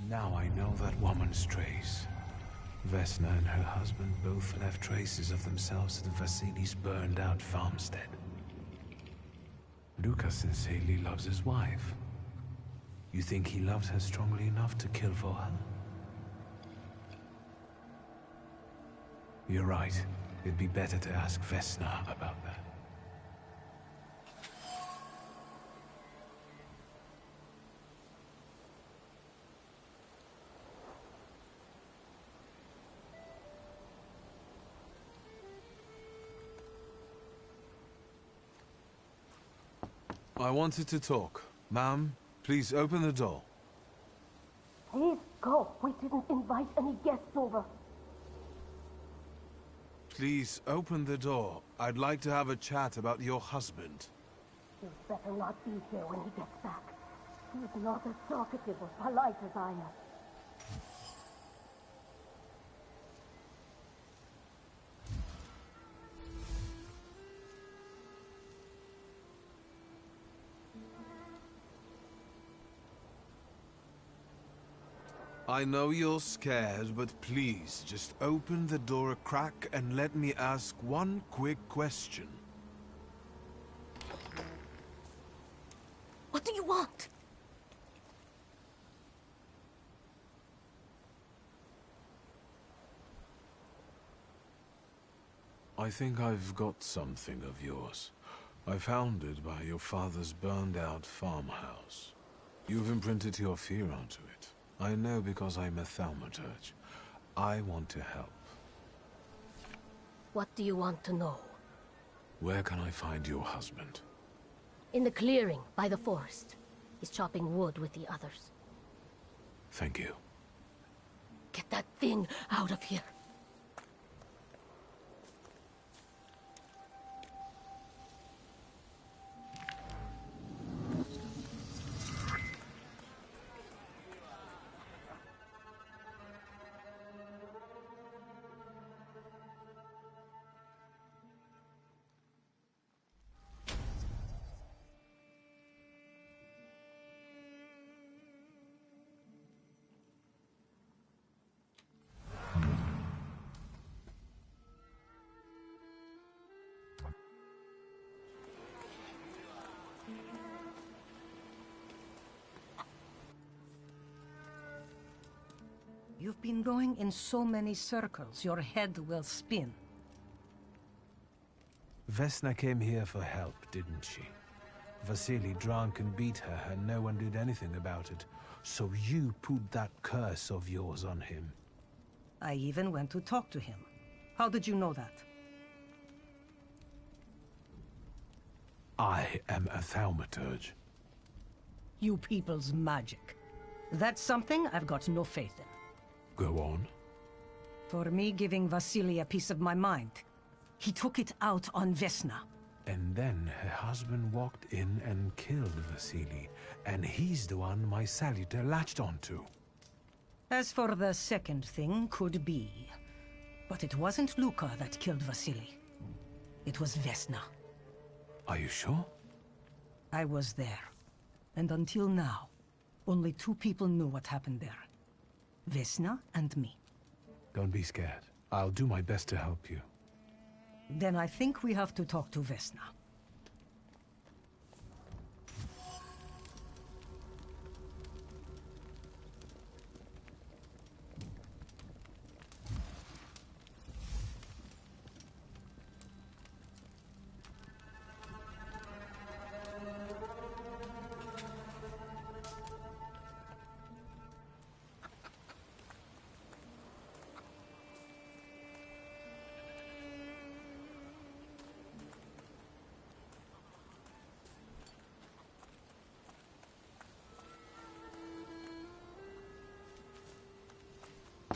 Now I know that woman's trace. Vesna and her husband both left traces of themselves at Vasili's burned-out farmstead. Lucas sincerely loves his wife. You think he loves her strongly enough to kill for her? You're right. It'd be better to ask Vesna about that. I wanted to talk. Ma'am, please open the door. Please go. We didn't invite any guests over. Please open the door. I'd like to have a chat about your husband. He'd better not be here when he gets back. He's not as talkative or polite as I am. I know you're scared, but please, just open the door a crack and let me ask one quick question. What do you want? I think I've got something of yours. I found it by your father's burned-out farmhouse. You've imprinted your fear onto it. I know because I'm a thaumaturge. I want to help. What do you want to know? Where can I find your husband? In the clearing, by the forest. He's chopping wood with the others. Thank you. Get that thing out of here. You've been going in so many circles, your head will spin. Vesna came here for help, didn't she? Vasily drank and beat her, and no one did anything about it. So you put that curse of yours on him. I even went to talk to him. How did you know that? I am a thaumaturge. You people's magic. That's something I've got no faith in. Go on. For me giving Vasily a piece of my mind, he took it out on Vesna. And then her husband walked in and killed Vasily, and he's the one my salutor latched onto. As for the second thing, could be. But it wasn't Luka that killed Vasily. It was Vesna. Are you sure? I was there. And until now, only 2 people knew what happened there. Vesna and me. Don't be scared. I'll do my best to help you. Then I think we have to talk to Vesna.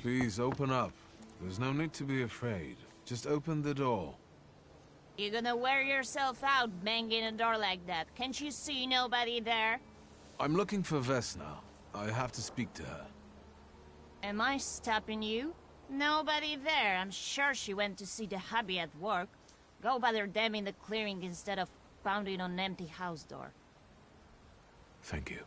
Please, open up. There's no need to be afraid. Just open the door. You're gonna wear yourself out banging a door like that. Can't you see nobody there? I'm looking for Vesna. I have to speak to her. Am I stopping you? Nobody there. I'm sure she went to see the hubby at work. Go bother them in the clearing instead of pounding on an empty house door. Thank you.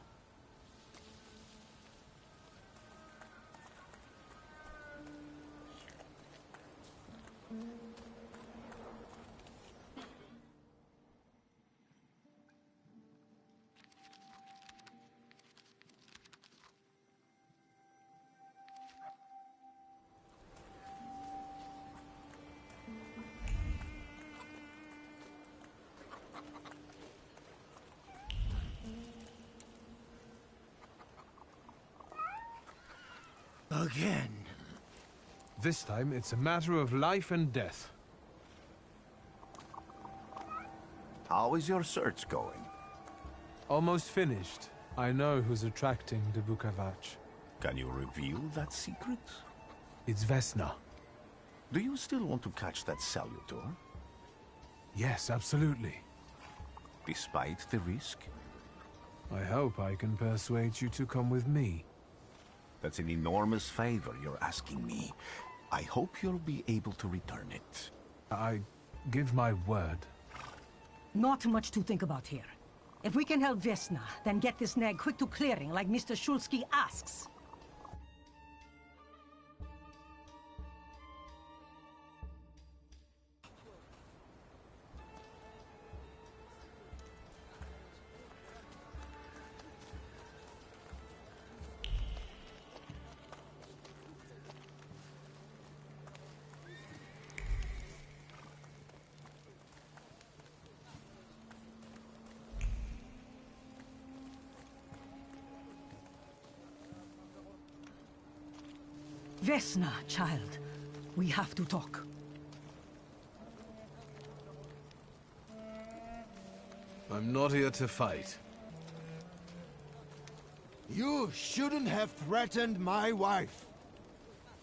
Again. This time, it's a matter of life and death. How is your search going? Almost finished. I know who's attracting the Bukavach. Can you reveal that secret? It's Vesna. Do you still want to catch that salutor? Yes, absolutely. Despite the risk? I hope I can persuade you to come with me. That's an enormous favor you're asking me. I hope you'll be able to return it. I give my word. Not much to think about here. If we can help Vesna, then get this nag quick to clearing like Mr. Shulsky asks. Vesna, child. We have to talk. I'm not here to fight. You shouldn't have threatened my wife.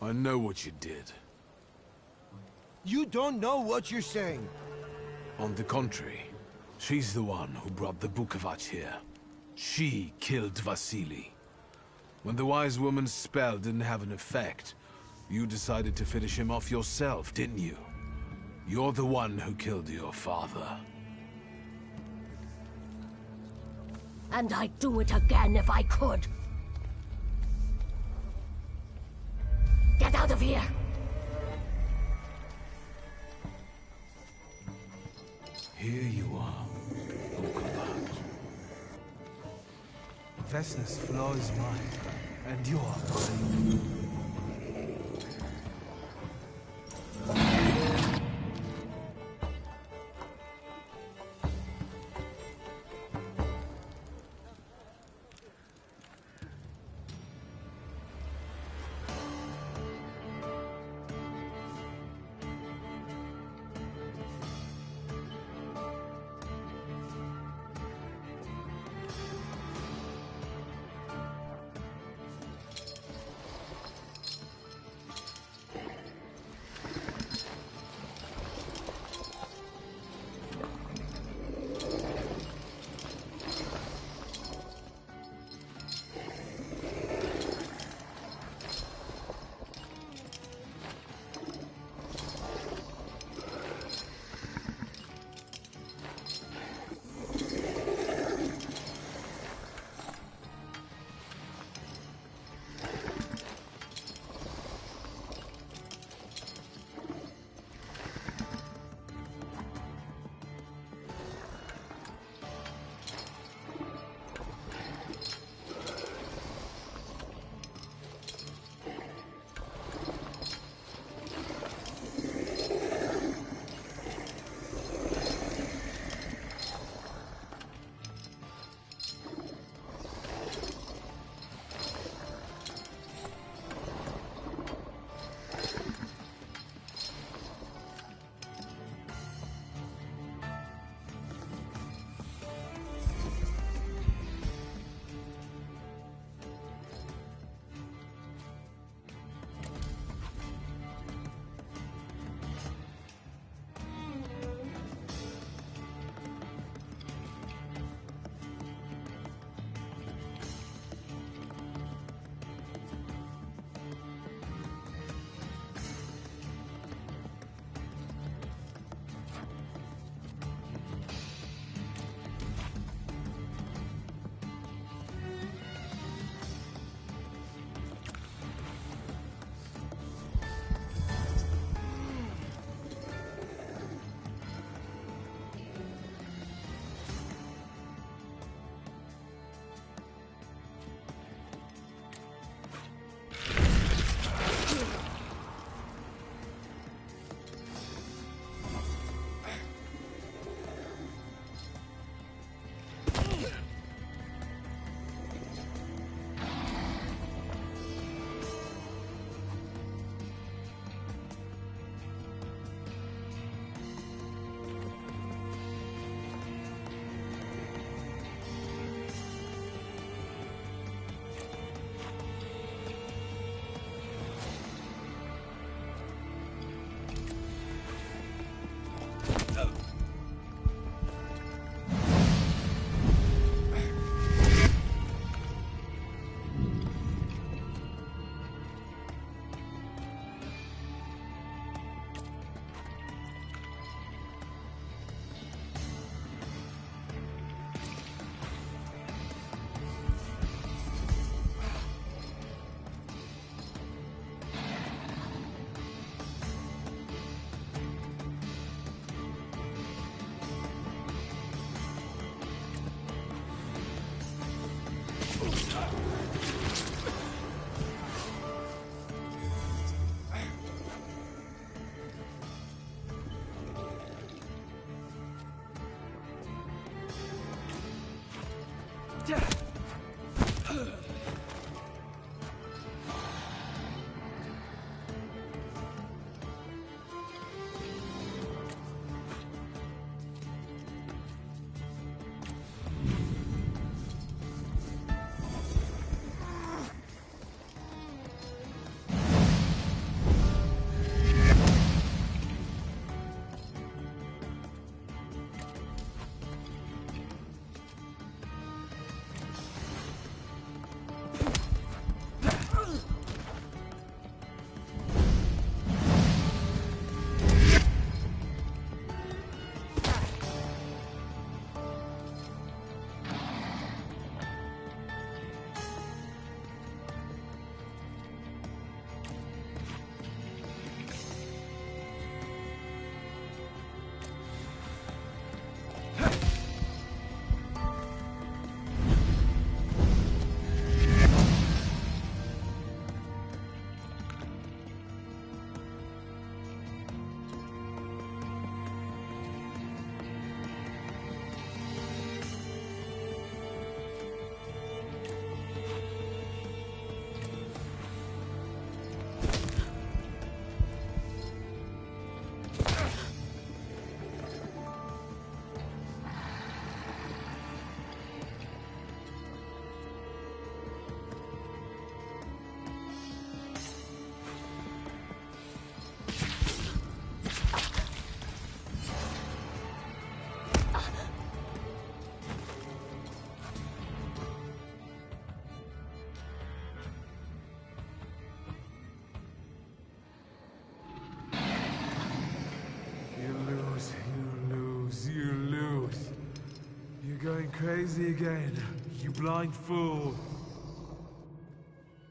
I know what you did. You don't know what you're saying. On the contrary, she's the one who brought the Bukavach here. She killed Vasily. When the wise woman's spell didn't have an effect, you decided to finish him off yourself, didn't you? You're the one who killed your father. And I'd do it again if I could. Get out of here! Here you are, Bukavach. Vesna's flaw is mine, and you're mine. Going crazy again, you blind fool.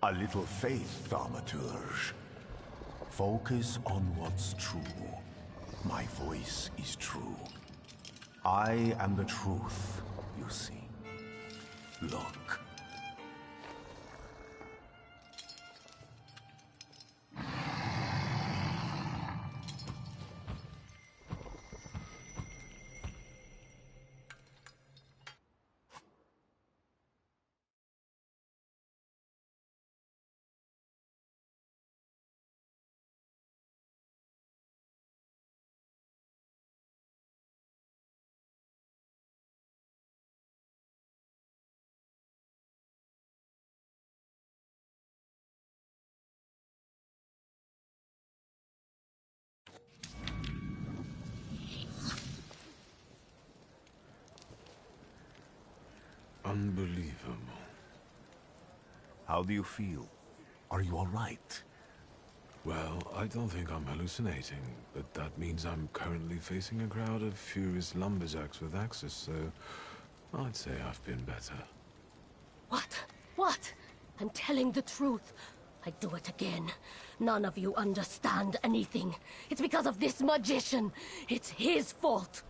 A little faith, thaumaturge. Focus on what's true. My voice is true. I am the truth, you see. Look. Unbelievable. How do you feel? Are you all right? Well, I don't think I'm hallucinating, but that means I'm currently facing a crowd of furious lumberjacks with axes, so I'd say I've been better. What? What? I'm telling the truth. I do it again. None of you understand anything. It's because of this magician. It's his fault.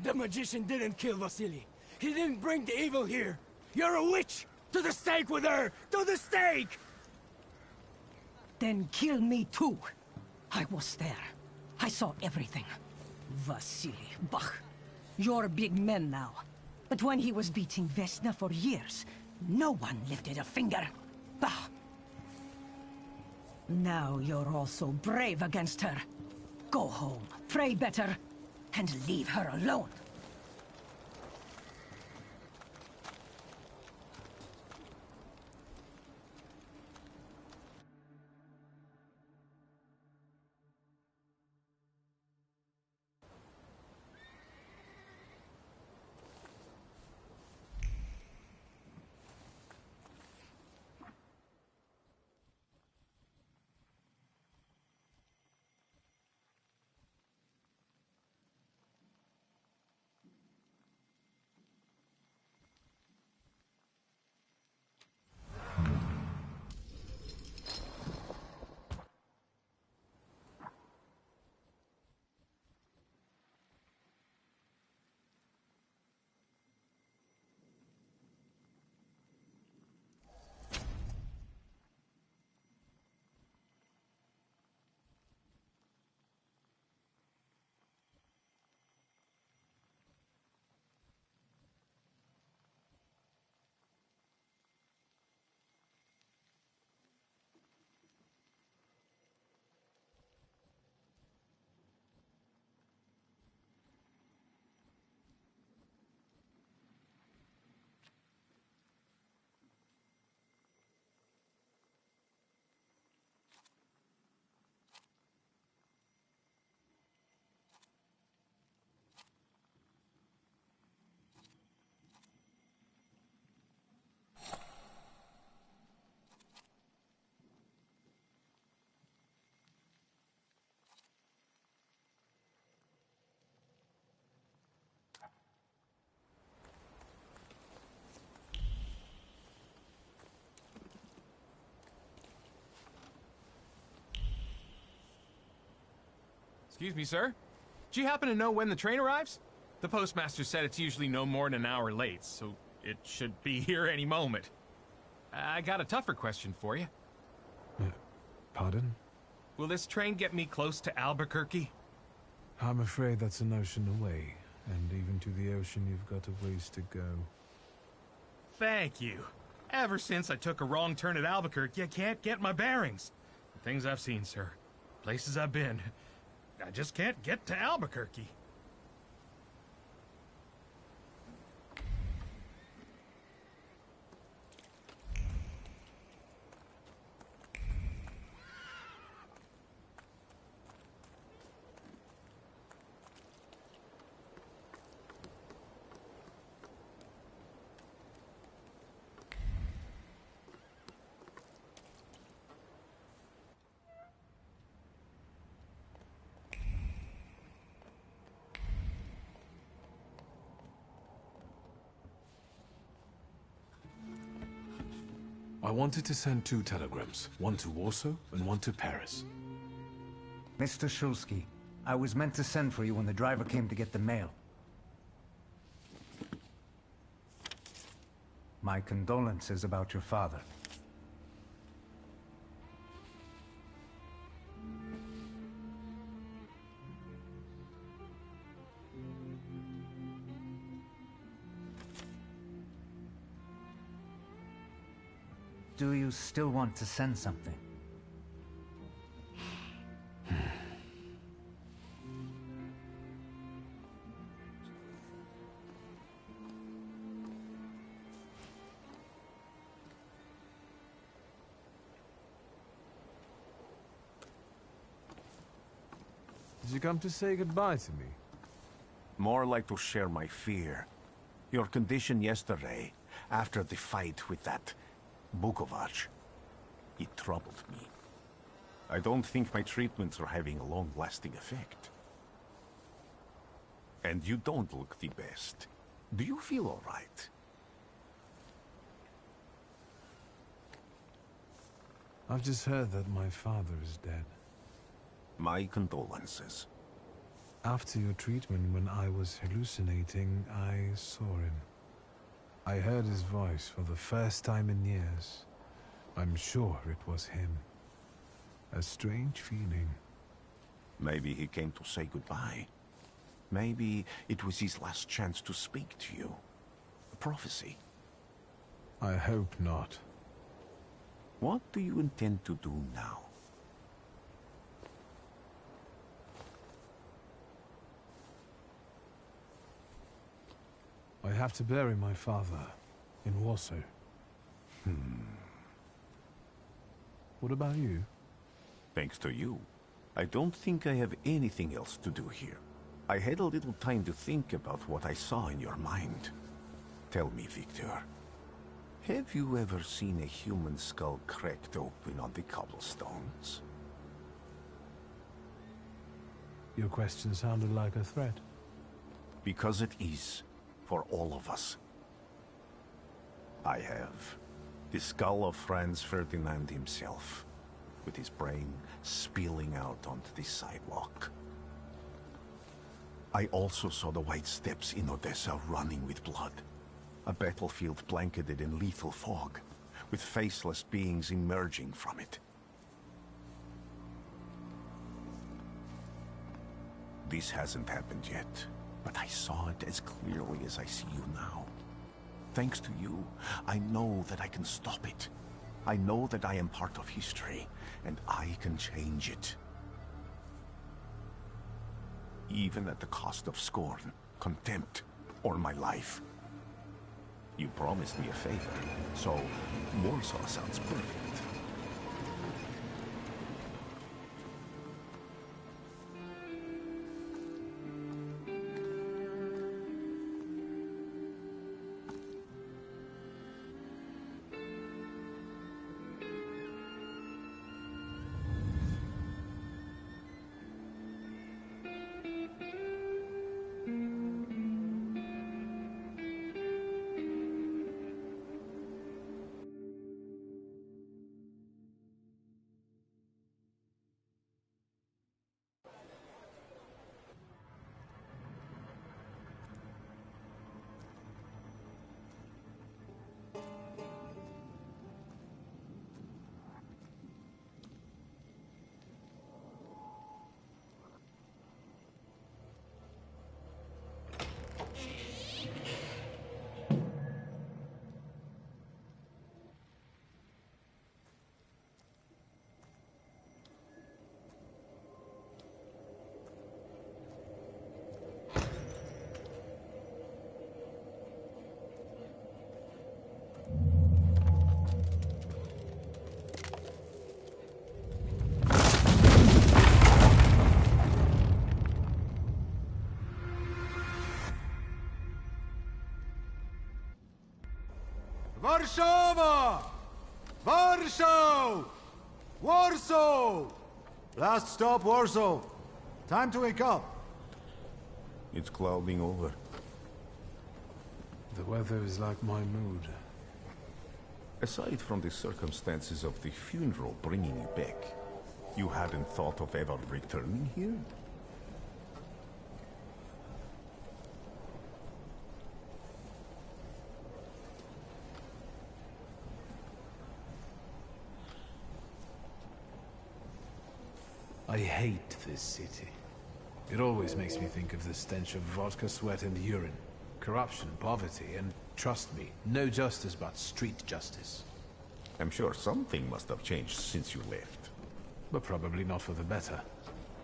The magician didn't kill Vasily. He didn't bring the evil here. You're a witch! To the stake with her! To the stake! Then kill me too. I was there. I saw everything. Vasily, bah. You're big men now. But when he was beating Vesna for years, no one lifted a finger. Bah. Now you're all so brave against her. Go home, pray better, and leave her alone. Excuse me, sir. Do you happen to know when the train arrives? The postmaster said it's usually no more than an hour late, so it should be here any moment. I got a tougher question for you. Pardon? Will this train get me close to Albuquerque? I'm afraid that's an ocean away, and even to the ocean you've got a ways to go. Thank you. Ever since I took a wrong turn at Albuquerque, I can't get my bearings. The things I've seen, sir. Places I've been. I just can't get to Albuquerque. I wanted to send 2 telegrams, one to Warsaw and one to Paris. Mr. Shulsky, I was meant to send for you when the driver came to get the mail. My condolences about your father. Do you still want to send something? Did you come to say goodbye to me? More like to share my fear. Your condition yesterday, after the fight with that Bukovac, it troubled me. I don't think my treatments are having a long-lasting effect. And you don't look the best. Do you feel all right? I've just heard that my father is dead. My condolences. After your treatment, when I was hallucinating, I saw him. I heard his voice for the first time in years. I'm sure it was him. A strange feeling. Maybe he came to say goodbye. Maybe it was his last chance to speak to you. A prophecy. I hope not. What do you intend to do now? I have to bury my father in Warsaw. What about you? Thanks to you, I don't think I have anything else to do here. I had a little time to think about what I saw in your mind. Tell me, Victor, have you ever seen a human skull cracked open on the cobblestones? Your question sounded like a threat. Because it is, for all of us. I have the skull of Franz Ferdinand himself, with his brain spilling out onto the sidewalk. I also saw the white steps in Odessa running with blood. A battlefield blanketed in lethal fog, with faceless beings emerging from it. This hasn't happened yet, but I saw it as clearly as I see you now. Thanks to you, I know that I can stop it. I know that I am part of history, and I can change it. Even at the cost of scorn, contempt, or my life. You promised me a favor, so Warsaw sounds perfect. Warszawa! Warsaw! Warsaw! Last stop, Warsaw. Time to wake up. It's clouding over. The weather is like my mood. Aside from the circumstances of the funeral bringing you back, you hadn't thought of ever returning here? I hate this city. It always makes me think of the stench of vodka, sweat, and urine. Corruption, poverty, and trust me, no justice but street justice. I'm sure something must have changed since you left. But probably not for the better.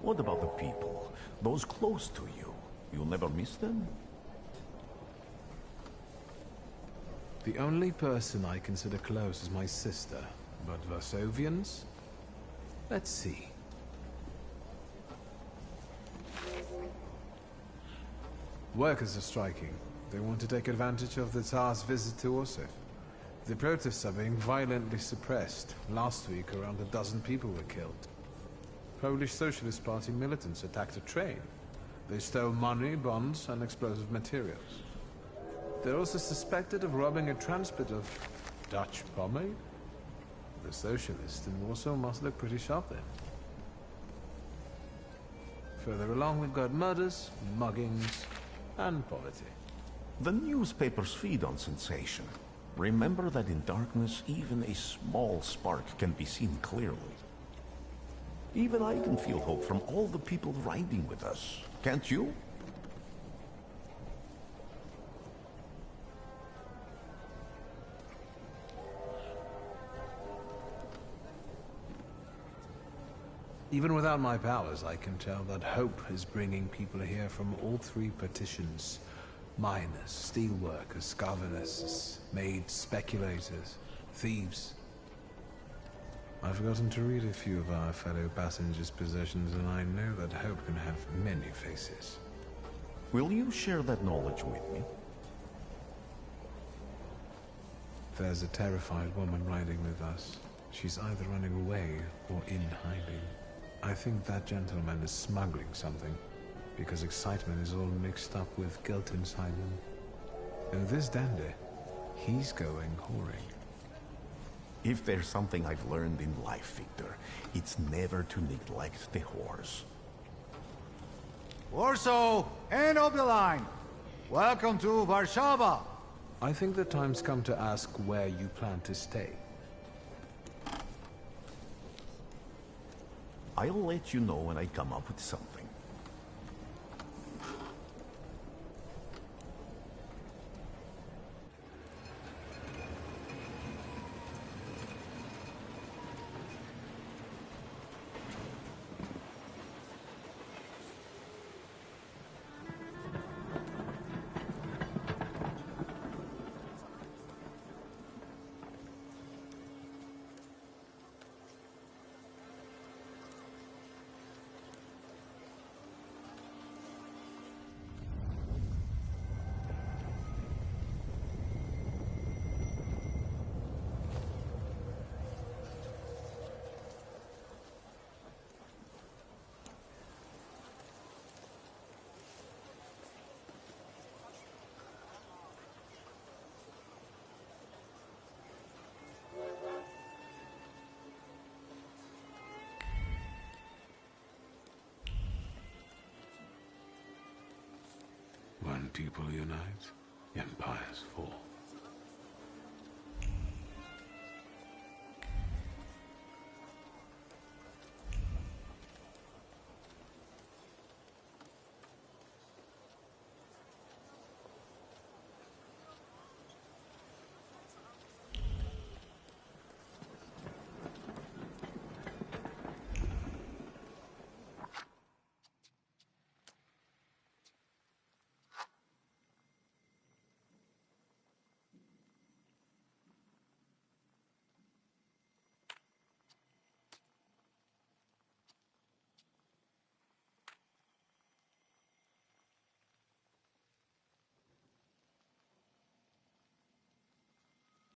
What about the people? Those close to you? You'll never miss them? The only person I consider close is my sister. But Varsovians? Let's see. Workers are striking. They want to take advantage of the Tsar's visit to Warsaw. The protests are being violently suppressed. Last week, around a dozen people were killed. Polish Socialist Party militants attacked a train. They stole money, bonds, and explosive materials. They're also suspected of robbing a transport of Dutch pomade. The socialists in Warsaw must look pretty sharp then. Further along, we've got murders, muggings, and poverty. The newspapers feed on sensation. Remember that in darkness, even a small spark can be seen clearly. Even I can feel hope from all the people riding with us. Can't you? Even without my powers, I can tell that hope is bringing people here from all three partitions. Miners, steelworkers, governesses, maids, speculators, thieves. I've forgotten to read a few of our fellow passengers' possessions, and I know that hope can have many faces. Will you share that knowledge with me? There's a terrified woman riding with us. She's either running away or in hiding. I think that gentleman is smuggling something, because excitement is all mixed up with guilt inside him. And this dandy, he's going whoring. If there's something I've learned in life, Victor, it's never to neglect the horse. Warsaw, end of the line. Welcome to Warszawa. I think the time's come to ask where you plan to stay. I'll let you know when I come up with something. When people unite, empires fall.